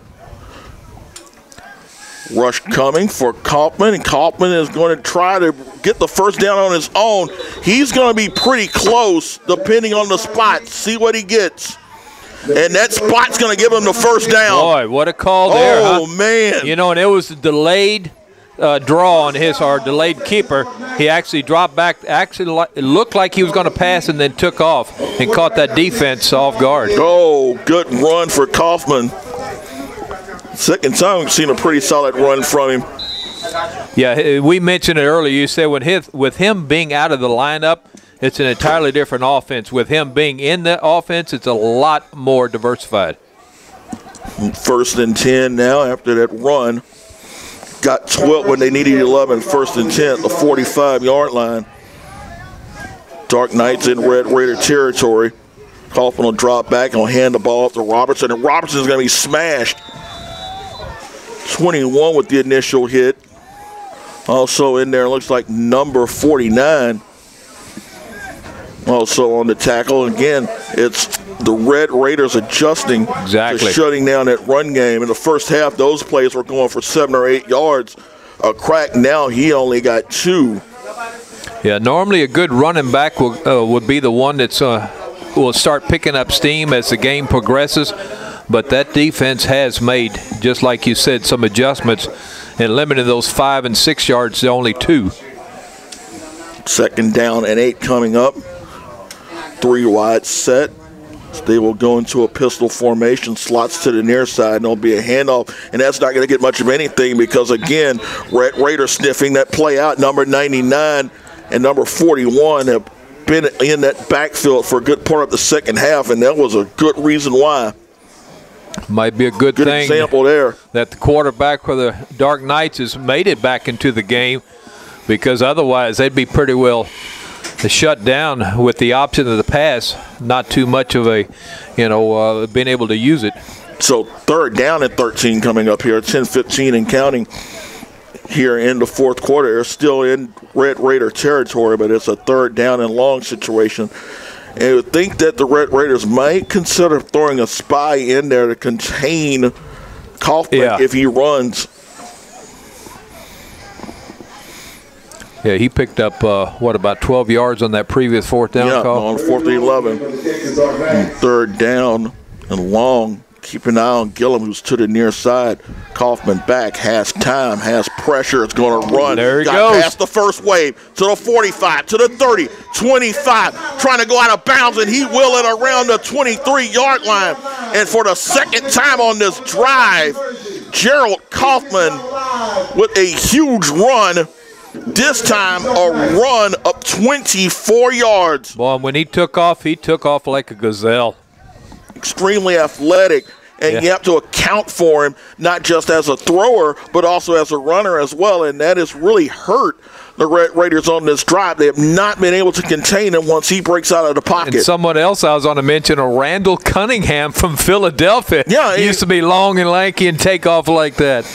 Rush coming for Kaufman, and Kaufman is going to try to get the first down on his own. He's going to be pretty close depending on the spot. See what he gets. And that spot's going to give him the first down. Boy, what a call there. Oh, man. And it was a delayed draw on our delayed keeper. He actually dropped back. Actually, it looked like he was going to pass and then took off and caught that defense off guard. Oh, good run for Kaufman. Second time we've seen a pretty solid run from him. Yeah, we mentioned it earlier. You said with him being out of the lineup, it's an entirely different offense. With him being in the offense, it's a lot more diversified. 1st and 10 now after that run. Got 12 when they needed 11. 1st and 10 at the 45-yard line. Dark Knights in Red Raider territory. Kaufman will drop back and will hand the ball off to Robertson, and Robertson's going to be smashed. 21 with the initial hit. Also in there looks like number 49. Also on the tackle. Again, it's the Red Raiders adjusting to shutting down that run game. In the first half, those plays were going for 7 or 8 yards. A crack now, he only got 2. Yeah, normally a good running back would be the one that's will start picking up steam as the game progresses. But that defense has made, just like you said, some adjustments and limited those 5 and 6 yards to only 2. 2nd down and 8 coming up. 3 wide set. They will go into a pistol formation, slots to the near side, and there'll be a handoff. And that's not going to get much of anything because, again, Red Raider sniffing that play out. Number 99 and number 41 have been in that backfield for a good part of the second half, and that was a good reason why. Might be a good thing example there that the quarterback for the Dark Knights has made it back into the game, because otherwise they'd be pretty well shut down with the option of the pass. Not too much of a, being able to use it. So 3rd down and 13 coming up here, 10-15 and counting here in the 4th quarter. They're still in Red Raider territory, but it's a 3rd down and long situation. And I would think that the Red Raiders might consider throwing a spy in there to contain Kaufman if he runs. Yeah, he picked up, about 12 yards on that previous 4th down call? On 4th and 11. And 3rd down and long. Keep an eye on Gillum, who's to the near side. Kaufman back, has time, has pressure. It's going to run. There he goes. Got past the first wave, to the 45, to the 30, 25. Trying to go out of bounds, and he will it around the 23-yard line. And for the 2nd time on this drive, Gerald Kaufman with a huge run. This time, a run of 24 yards. Boy, when he took off like a gazelle. extremely athletic, and you have to account for him not just as a thrower but also as a runner as well, and that has really hurt the Red Raiders on this drive. They have not been able to contain him once he breaks out of the pocket. And someone else I was going to mention, Randall Cunningham from Philadelphia. Yeah, he used to be long and lanky and take off like that.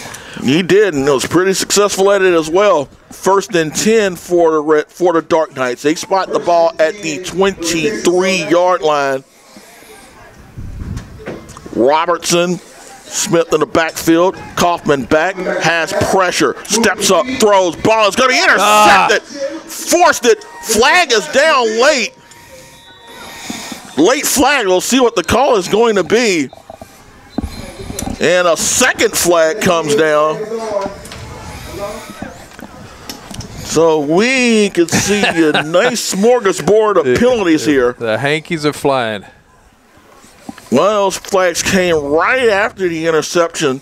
He did, and was pretty successful at it as well. 1st and 10 for the Dark Knights. They spot the ball at the 23-yard line. Robertson, Smith in the backfield. Kaufman back, has pressure, steps up, throws, ball is going to be intercepted. Forced it. Flag is down late. Late flag. We'll see what the call is going to be. And a second flag comes down. So we can see a nice smorgasbord of penalties here. The Hankies are flying. One of those flags came right after the interception.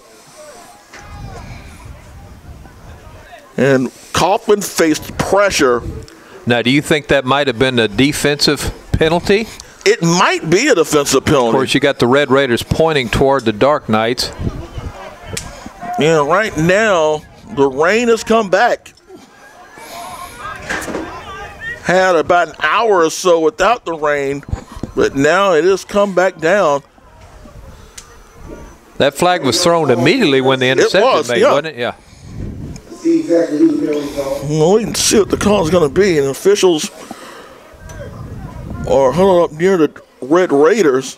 And Kaufman faced pressure. Now, do you think that might have been a defensive penalty? It might be a defensive penalty. Of course, you got the Red Raiders pointing toward the Dark Knights. Yeah, right now, the rain has come back. Had about an hour or so without the rain, but now it has come back down. That flag was thrown immediately when the interception made, wasn't it? Yeah. See exactly who the penalty called. Well, we can see what the call is going to be, and officials are huddled up near the Red Raiders.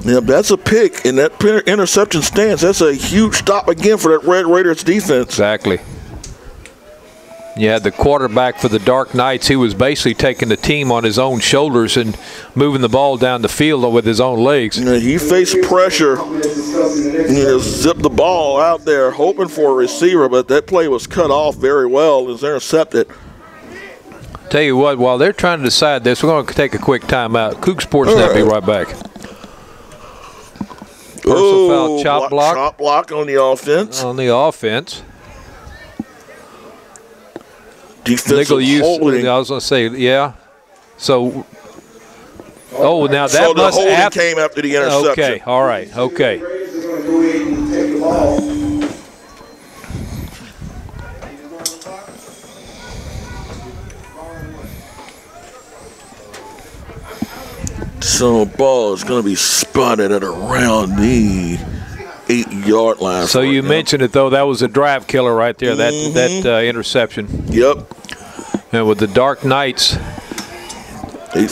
Yeah, that's a pick, and that interception stands. That's a huge stop again for that Red Raiders defense. Exactly. You had the quarterback for the Dark Knights. He was basically taking the team on his own shoulders and moving the ball down the field with his own legs. Yeah, he faced pressure. He just zipped the ball out there, hoping for a receiver, but that play was cut off very well. It was intercepted. Tell you what, while they're trying to decide this, we're going to take a quick timeout. Cougs Sports Net, be right back. Personal foul, chop block. Chop block on the offense. On the offense. Defensive Legal use. holding. I was going to say, yeah. So, now that so the must holding came after the interception. Okay, all right, okay. The Raiders are going to go ahead and take the ball. So the ball is going to be spotted at around the 8-yard line. So you mentioned it, though. That was a drive killer right there, that interception. Yep. And with the Dark Knights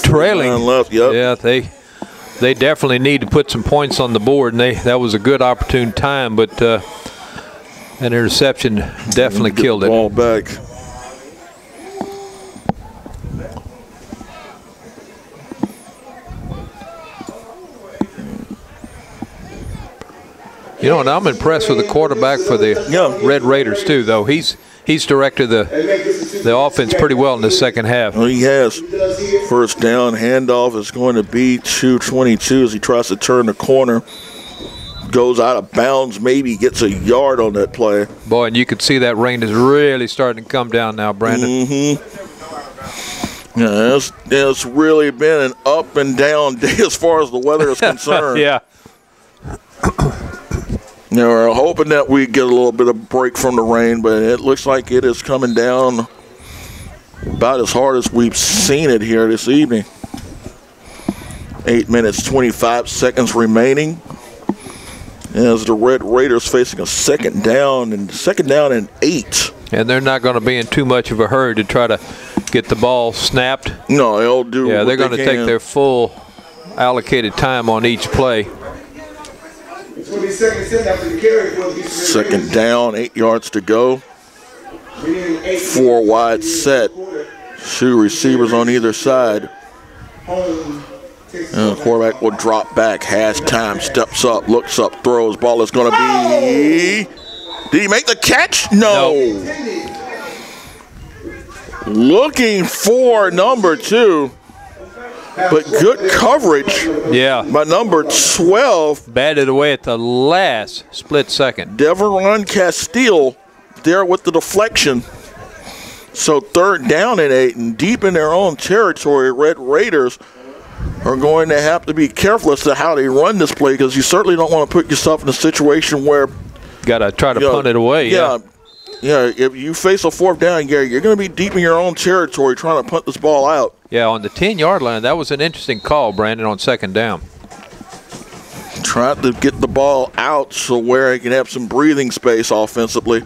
trailing, left. Yep. yeah, they definitely need to put some points on the board, and that was a good opportune time, but that interception definitely killed it. Ball back. You know, and I'm impressed with the quarterback for the Red Raiders too, though. He's directed the offense pretty well in the second half. Well, he has. First down handoff is going to be to 22 as he tries to turn the corner. Goes out of bounds, maybe gets a yard on that play. Boy, and you could see that rain is really starting to come down now, Brandon. Mm-hmm. Yeah, it's really been an up and down day as far as the weather is concerned. Yeah. Now, we're hoping that we get a little bit of break from the rain, but it looks like it is coming down about as hard as we've seen it here this evening. 8 minutes, 25 seconds remaining. As the Red Raiders facing a second down and 8. And they're not going to be in too much of a hurry to try to get the ball snapped. No, they'll do. Yeah, they're going to take can. their full allocated time on each play. Second down, 8 yards to go. 4 wide set. 2 receivers on either side. And the quarterback will drop back, has time, steps up, looks up, throws. Ball is going to be. Did he make the catch? No. Looking for number 2. But good coverage by number 12. Batted away at the last split second. Deveron Castile there with the deflection. So 3rd down and 8, and deep in their own territory, Red Raiders are going to have to be careful as to how they run this play, because you certainly don't want to put yourself in a situation where got to try to punt it away. Yeah. If you face a 4th down, Gary, you're going to be deep in your own territory trying to punt this ball out. Yeah, on the 10-yard line, that was an interesting call, Brandon, on 2nd down. Trying to get the ball out so where he can have some breathing space offensively,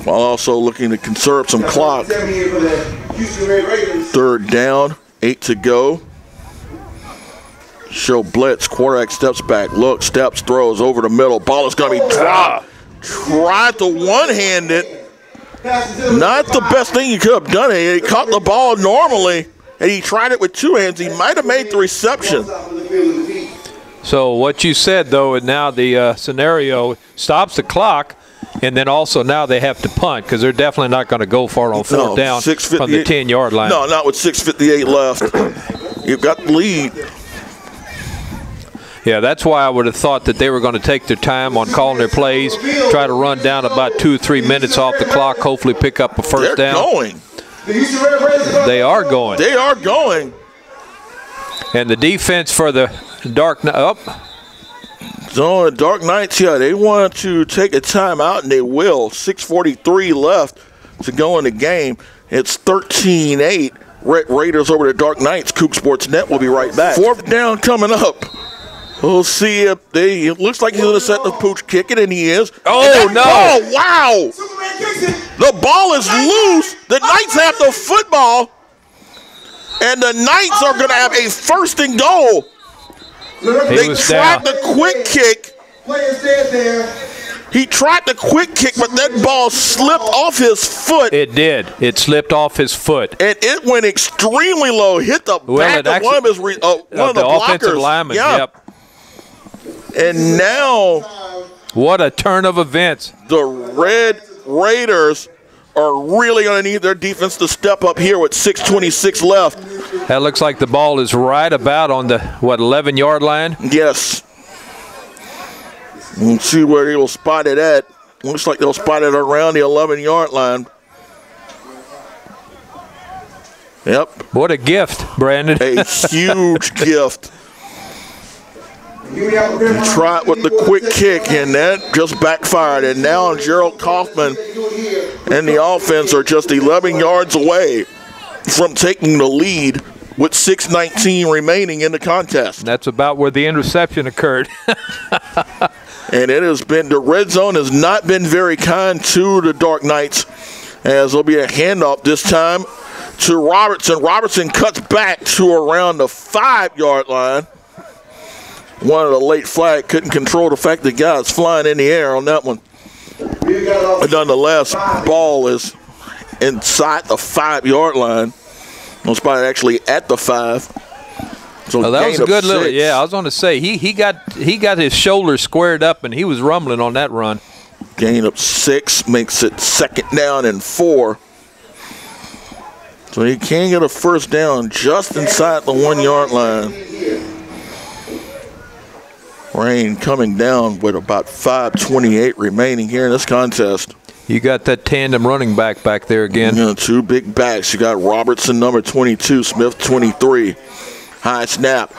while also looking to conserve some clock. 3rd down, 8 to go. Show blitz, quarterback steps back, looks, steps, throws over the middle. Ball is going to be dropped. Tried to one-hand it. Not the best thing you could have done. He caught the ball normally, and he tried it with 2 hands. He might have made the reception. So what you said, though, and now the scenario stops the clock, and then also now they have to punt, because they're definitely not going to go for it on 4th down from the 10-yard line. No, not with 6:58 left. You've got the lead. Yeah, that's why I would have thought that they were going to take their time on calling their plays, try to run down about 2 or 3 minutes off the clock, hopefully pick up a 1st down. They're going. They are going. They are going. And the defense for the Dark Knights. So the Dark Knights, they want to take a timeout, and they will. 6:43 left to go in the game. It's 13-8. Red Raiders over the Dark Knights. Coug Sports Net will be right back. 4th down coming up. We'll see if it looks like he's going to set the pooch kick it, and he is. Oh, no. Oh, wow. The ball is loose. The Knights have the football, and the Knights are going to have a 1st and goal. They tried the quick kick. He tried the quick kick, but that ball slipped off his foot. It did. It slipped off his foot. And it went extremely low, hit the back of one of his one of the offensive blockers. linemen. Yeah. Yep. And now, what a turn of events. The Red Raiders are really going to need their defense to step up here with 6:26 left. That looks like the ball is right about on the, 11-yard line? Yes. We'll see where he will spot it at. Looks like they'll spot it around the 11-yard line. Yep. What a gift, Brandon. A huge gift. Try it with the quick kick, and that just backfired. And now Gerald Kaufman and the offense are just 11 yards away from taking the lead with 6:19 remaining in the contest. That's about where the interception occurred. And it has been, the red zone has not been very kind to the Dark Knights, as there'll be a handoff this time to Robertson. Robertson cuts back to around the 5-yard line. One of the late flag couldn't control the fact that guys flying in the air on that one. But nonetheless, ball is inside the 5-yard line. No spot actually at the 5. So that was a good 6. little. Yeah, I was going to say he got his shoulders squared up, and he was rumbling on that run. Gain of 6 makes it 2nd down and 4. So he can get a 1st down just inside the 1-yard line. Rain coming down with about 5:28 remaining here in this contest. You got that tandem running back there again. Yeah, 2 big backs. You got Robertson, number 22, Smith, 23. High snap.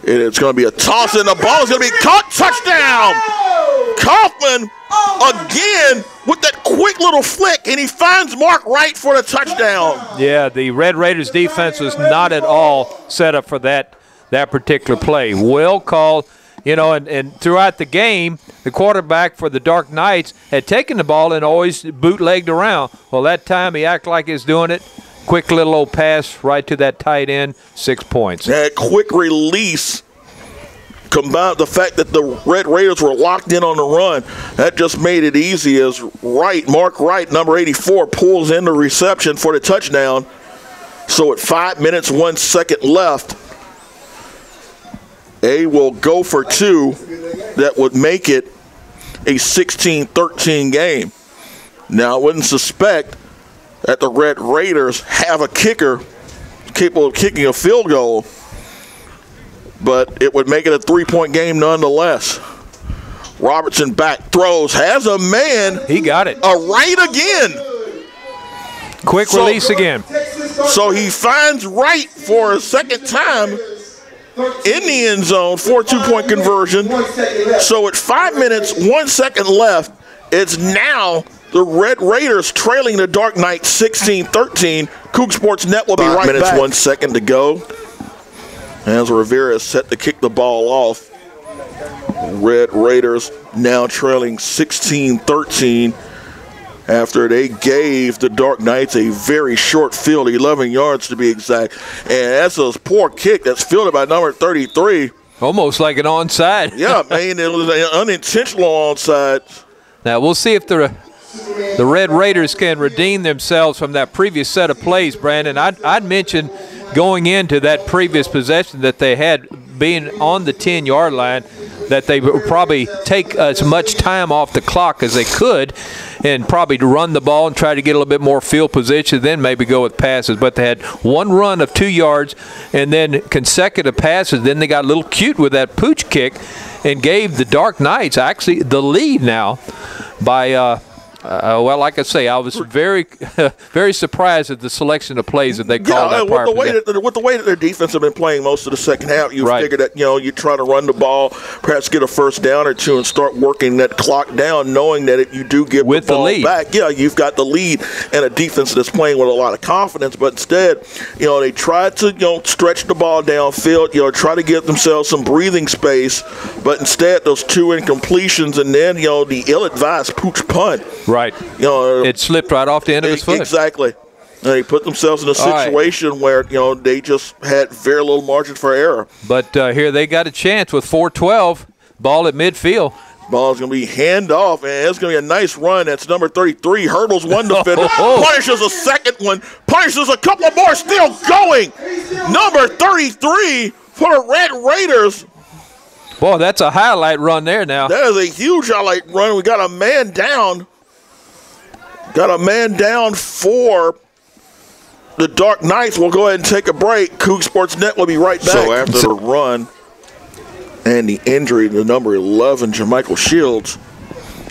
It's going to be a toss, and the ball is going to be caught. Touchdown! Kaufman again with that quick little flick, and he finds Mark Wright for the touchdown. Yeah, the Red Raiders defense was not at all set up for that particular play. Well called. And throughout the game, the quarterback for the Dark Knights had taken the ball and always bootlegged around. Well, that time he acted like he was doing it. Quick little old pass right to that tight end, 6 points. That quick release combined with the fact that the Red Raiders were locked in on the run, that just made it easy as Mark Wright, number 84, pulls in the reception for the touchdown. So at 5 minutes, 1 second left, they will go for 2. That would make it a 16-13 game. Now, I wouldn't suspect that the Red Raiders have a kicker capable of kicking a field goal, but it would make it a 3-point game nonetheless. Robertson back, throws, has a man. He got it. A right again. Quick release again. So he finds Wright for a second time, in the end zone for a 2-point conversion. So at 5 minutes, 1 second left, it's now the Red Raiders trailing the Dark Knights 16-13. Coug Sports Net will be right back. 5 minutes, 1 second to go. As Rivera is set to kick the ball off. Red Raiders now trailing 16-13 after they gave the Dark Knights a very short field, 11 yards to be exact. And that's a poor kick that's fielded by number 33. Almost like an onside. Yeah, man, it was an unintentional onside. Now, we'll see if the Red Raiders can redeem themselves from that previous set of plays, Brandon. I'd mentioned going into that previous possession that they had being on the 10-yard line, that they would probably take as much time off the clock as they could and probably run the ball and try to get a little bit more field position, then maybe go with passes. But they had one run of 2 yards and then consecutive passes. Then they got a little cute with that pooch kick and gave the Dark Knights actually the lead now by well, like I say, I was very, very surprised at the selection of plays that they called. Yeah, with the way that their defense have been playing most of the second half, you figure that you try to run the ball, perhaps get a first down or two, and start working that clock down, knowing that if you do get the ball back, you've got the lead and a defense that's playing with a lot of confidence. But instead, they tried to stretch the ball downfield, try to get themselves some breathing space, but instead those 2 incompletions and then the ill-advised pooch punt. Right. It slipped right off the end of his foot. Exactly. They put themselves in a situation where, they just had very little margin for error. But here they got a chance with 4:12, ball at midfield. Ball's going to be hand off, and it's going to be a nice run. That's number 33. Hurdles one defender, punishes a second one, punishes a couple more, still going. Number 33 for the Red Raiders. Boy, that's a highlight run there now. That is a huge highlight run. We got a man down. Got a man down for the Dark Knights. We'll go ahead and take a break. Coug Sports Net will be right back. So after the run and the injury to number 11, Jermichael Shields,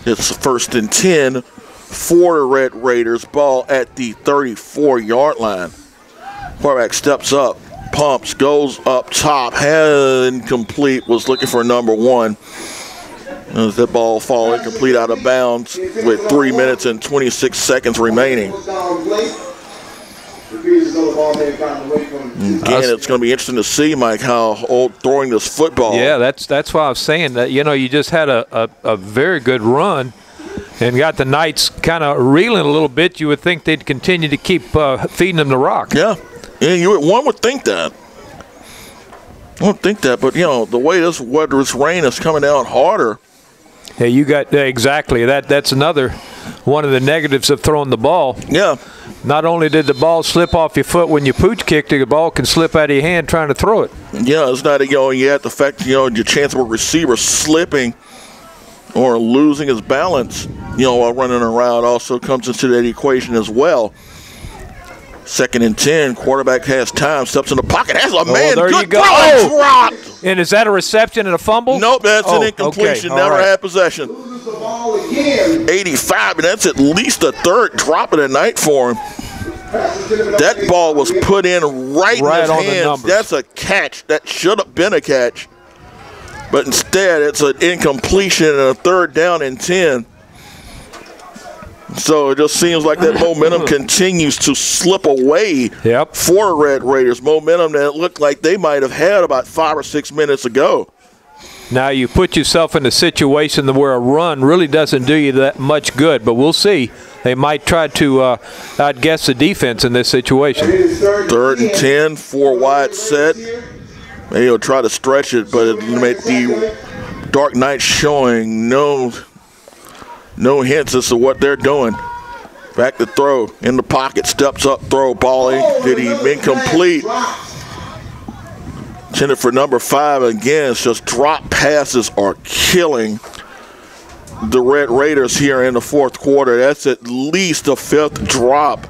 it's 1st and 10 for the Red Raiders. Ball at the 34-yard line. Quarterback steps up, pumps, goes up top, incomplete, was looking for number 1. As that ball fall incomplete out of bounds with 3 minutes and 26 seconds remaining. Again, it's going to be interesting to see, Mike, how old throwing this football. Yeah, that's why I was saying that, you just had a very good run and got the Knights kind of reeling a little bit. You would think they'd continue to keep feeding them the rock. Yeah, one would think that. But, the way this rain is coming down harder. Yeah, you got exactly that. That's another one of the negatives of throwing the ball. Yeah. Not only did the ball slip off your foot when you pooch kicked it, the ball can slip out of your hand trying to throw it. Yeah, it's not yet the fact your chance of a receiver slipping or losing his balance, while running around also comes into that equation as well. 2nd and 10, quarterback has time, steps in the pocket, has a man, there good you go. throw, dropped. And is that a reception and a fumble? Nope, that's an incompletion, okay. Never had possession. 85, and that's at least a 3rd drop of the night for him. That ball was put in right in his hands. That's a catch. That should have been a catch. But instead, it's an incompletion and a 3rd down and 10. So it just seems like that momentum continues to slip away for the Red Raiders. Momentum that looked like they might have had about 5 or 6 minutes ago. Now you put yourself in a situation where a run really doesn't do you that much good, but we'll see. They might try to outguess the defense in this situation. 3rd and 10, 4 wide set. Maybe he'll try to stretch it, but it'll make the Dark Knights showing no hints as to what they're doing. Back to throw, in the pocket, steps up, throw, ball in. Did he incomplete? Intended for number 5 again. It's just drop passes are killing the Red Raiders here in the 4th quarter. That's at least a 5th drop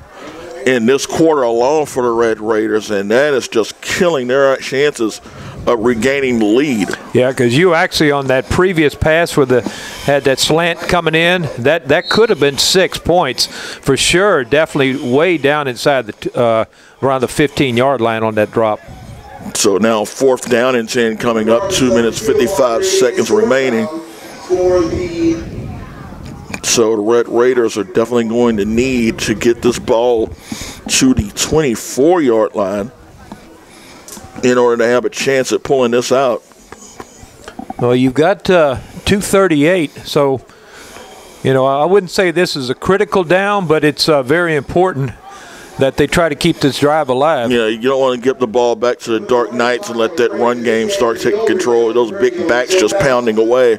in this quarter alone for the Red Raiders, and that is just killing their chances of regaining the lead. Yeah, because you actually on that previous pass where had that slant coming in, that could have been 6 points for sure. Definitely way down inside the around the 15-yard line on that drop. So now 4th down and 10 coming up, 2 minutes, 55 seconds remaining. So the Red Raiders are definitely going to need to get this ball to the 24-yard line in order to have a chance at pulling this out. Well, you've got 2:38, so, you know, I wouldn't say this is a critical down, but it's very important that they try to keep this drive alive. Yeah, you don't want to get the ball back to the Dark Knights and let that run game start taking control. Those big backs just pounding away.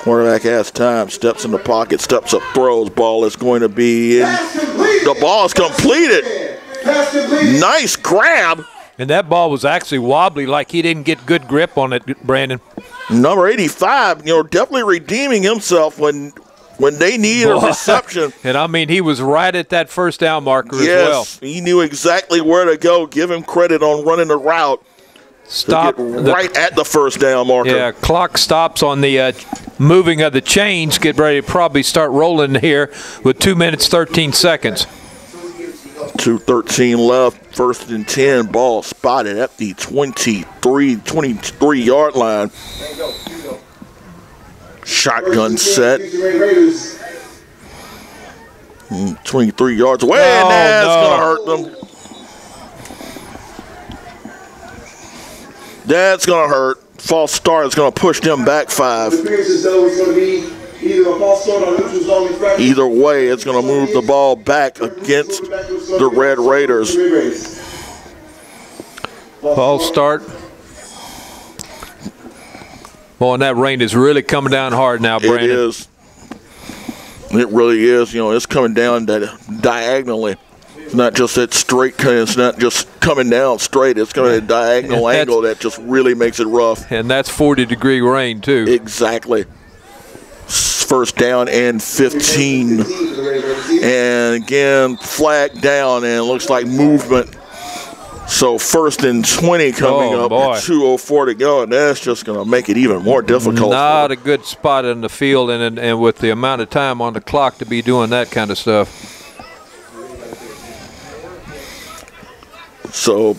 Quarterback has time, steps in the pocket, steps up, throws. Ball is going to be in. The ball is completed. Nice grab. And that ball was actually wobbly, like he didn't get good grip on it, Brandon. Number 85, you know, definitely redeeming himself when they need a reception. And, I mean, he was right at that first down marker as well. Yes, he knew exactly where to go. Give him credit on running the route. Stop. Right at the first down marker. Yeah, clock stops on the moving of the chains. Get ready to probably start rolling here with 2 minutes, 13 seconds. 2:13 left, 1st and 10, ball spotted at the 23-yard line. Shotgun set. 23 yards away, and that's going to hurt them. That's going to hurt. False start is going to push them back 5. Either way, it's going to move the ball back against the Red Raiders. False start. Well, and that rain is really coming down hard now, Brandon. It is. It really is. You know, it's coming down diagonally. It's not just that straight, it's not just coming down straight. It's going to a diagonal angle that just really makes it rough. And that's 40-degree rain, too. Exactly. 1st down and 15. And again, flag down, and it looks like movement. So 1st and 20 coming up, 2:04 to go, and that's just going to make it even more difficult. Not a good spot in the field, and with the amount of time on the clock to be doing that kind of stuff. So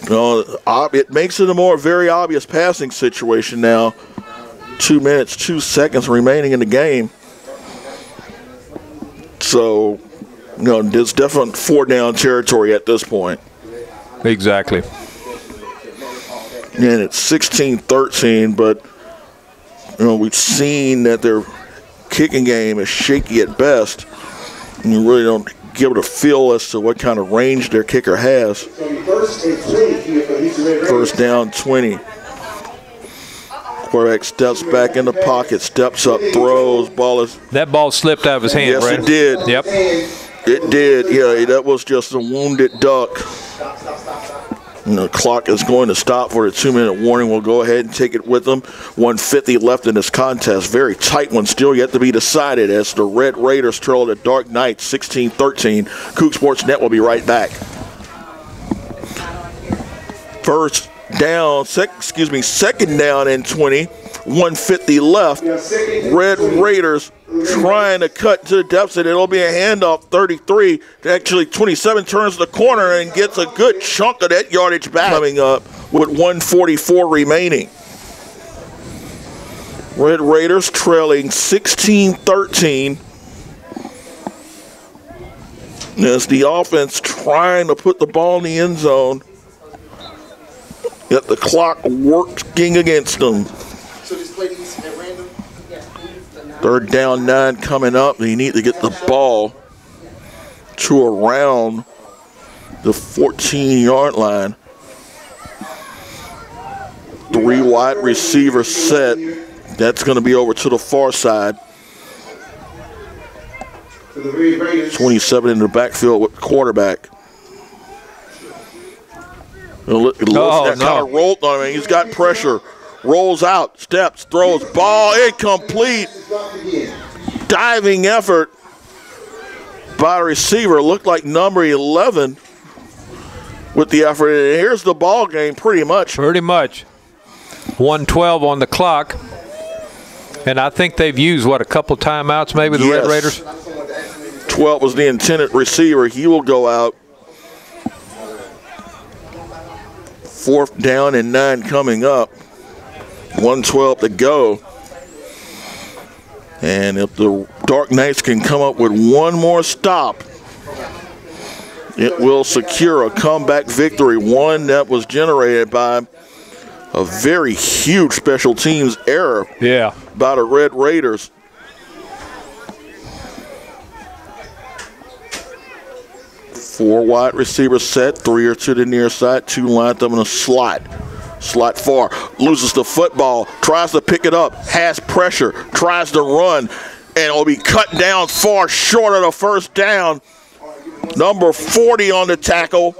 it makes it a very obvious passing situation now. 2 minutes, 2 seconds remaining in the game. So, you know, there's definitely 4-down territory at this point. Exactly. And it's 16-13, but, you know, we've seen that their kicking game is shaky at best. And you really don't get a feel as to what kind of range their kicker has. 1st down, 20. Quarterback steps back in the pocket, steps up, throws. That ball slipped out of his hand, yes, right? It did. Yep. It did. Yeah, that was just a wounded duck. And the clock is going to stop for a 2-minute warning. We'll go ahead and take it with them. 1:50 left in this contest. Very tight one, still yet to be decided as the Red Raiders trail the Dark Knights 16-13. Coug Sports Net will be right back. 2nd down and 20. 1:50 left. Red Raiders trying to cut to the deficit. It'll be a handoff. 33, actually 27, turns the corner and gets a good chunk of that yardage back. Coming up with 1:44 remaining. Red Raiders trailing 16-13. As the offense trying to put the ball in the end zone. Yet the clock working against them. 3rd down, 9 coming up. They need to get the ball to around the 14-yard line. 3 wide receiver set. That's going to be over to the far side. 27 in the backfield with quarterback. Kind of rolled on him. He's got pressure. Rolls out, steps, throws, ball incomplete. Diving effort by a receiver. Looked like number 11 with the effort. And here's the ball game pretty much. 1:12 on the clock. And I think they've used, a couple timeouts maybe, the Red Raiders? 12 was the intended receiver. He will go out. 4th down and 9 coming up. 1:12 to go. And if the Dark Knights can come up with one more stop, it will secure a comeback victory, one that was generated by a very huge special teams error by the Red Raiders. Four wide receivers set, 3 are to the near side, 2 lined up in a slot. Slot far, loses the football, tries to pick it up, has pressure, tries to run, and it'll be cut down far short of the first down. Number 40 on the tackle,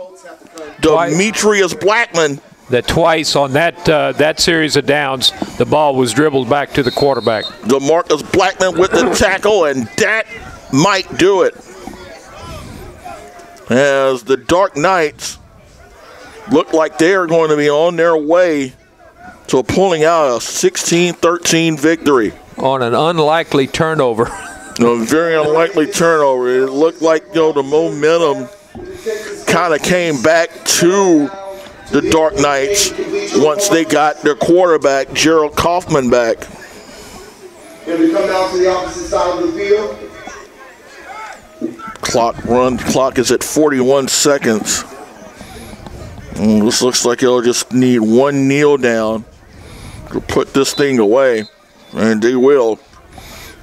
Demetrius Blackman. That twice on that series of downs, the ball was dribbled back to the quarterback. DeMarcus Blackman with the tackle, and that might do it. As the Dark Knights look like they are going to be on their way to pulling out a 16-13 victory. On an unlikely turnover. A very unlikely turnover. It looked like, the momentum kind of came back to the Dark Knights once they got their quarterback, Gerald Kaufman, back. And we come down to the opposite side of the field. Clock is at 41 seconds. This looks like they'll just need one kneel down to put this thing away, and they will.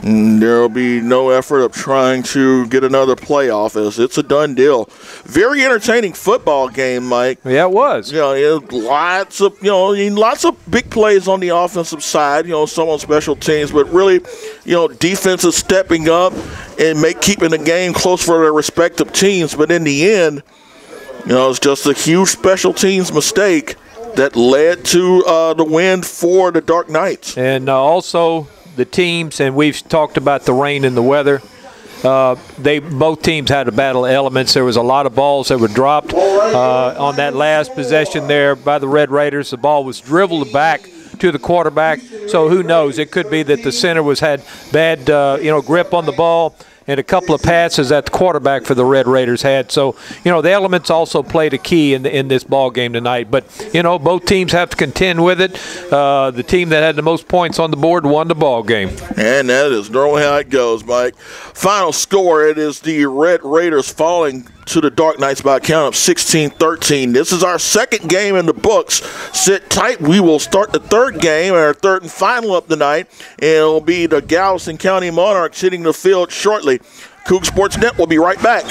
And there'll be no effort of trying to get another playoff, as it's a done deal. Very entertaining football game, Mike. Yeah, it was. Lots of big plays on the offensive side. Some on special teams, but really, defense is stepping up and keeping the game close for their respective teams. But in the end, it's just a huge special teams mistake that led to the win for the Dark Knights. And also the teams, and we've talked about the rain and the weather. Both teams had a battle of elements. There was a lot of balls that were dropped on that last possession there by the Red Raiders. The ball was dribbled back to the quarterback. So who knows? It could be that the center had bad grip on the ball, and a couple of passes that the quarterback for the Red Raiders had. So, the elements also played a key in this ball game tonight. But, both teams have to contend with it. The team that had the most points on the board won the ball game. And that is normally how it goes, Mike. Final score, it is the Red Raiders falling to the Dark Knights by a count of 16-13. This is our second game in the books. Sit tight. We will start the third game, our third and final of the night, and it'll be the Galveston County Monarchs hitting the field shortly. Coug Sports Net will be right back.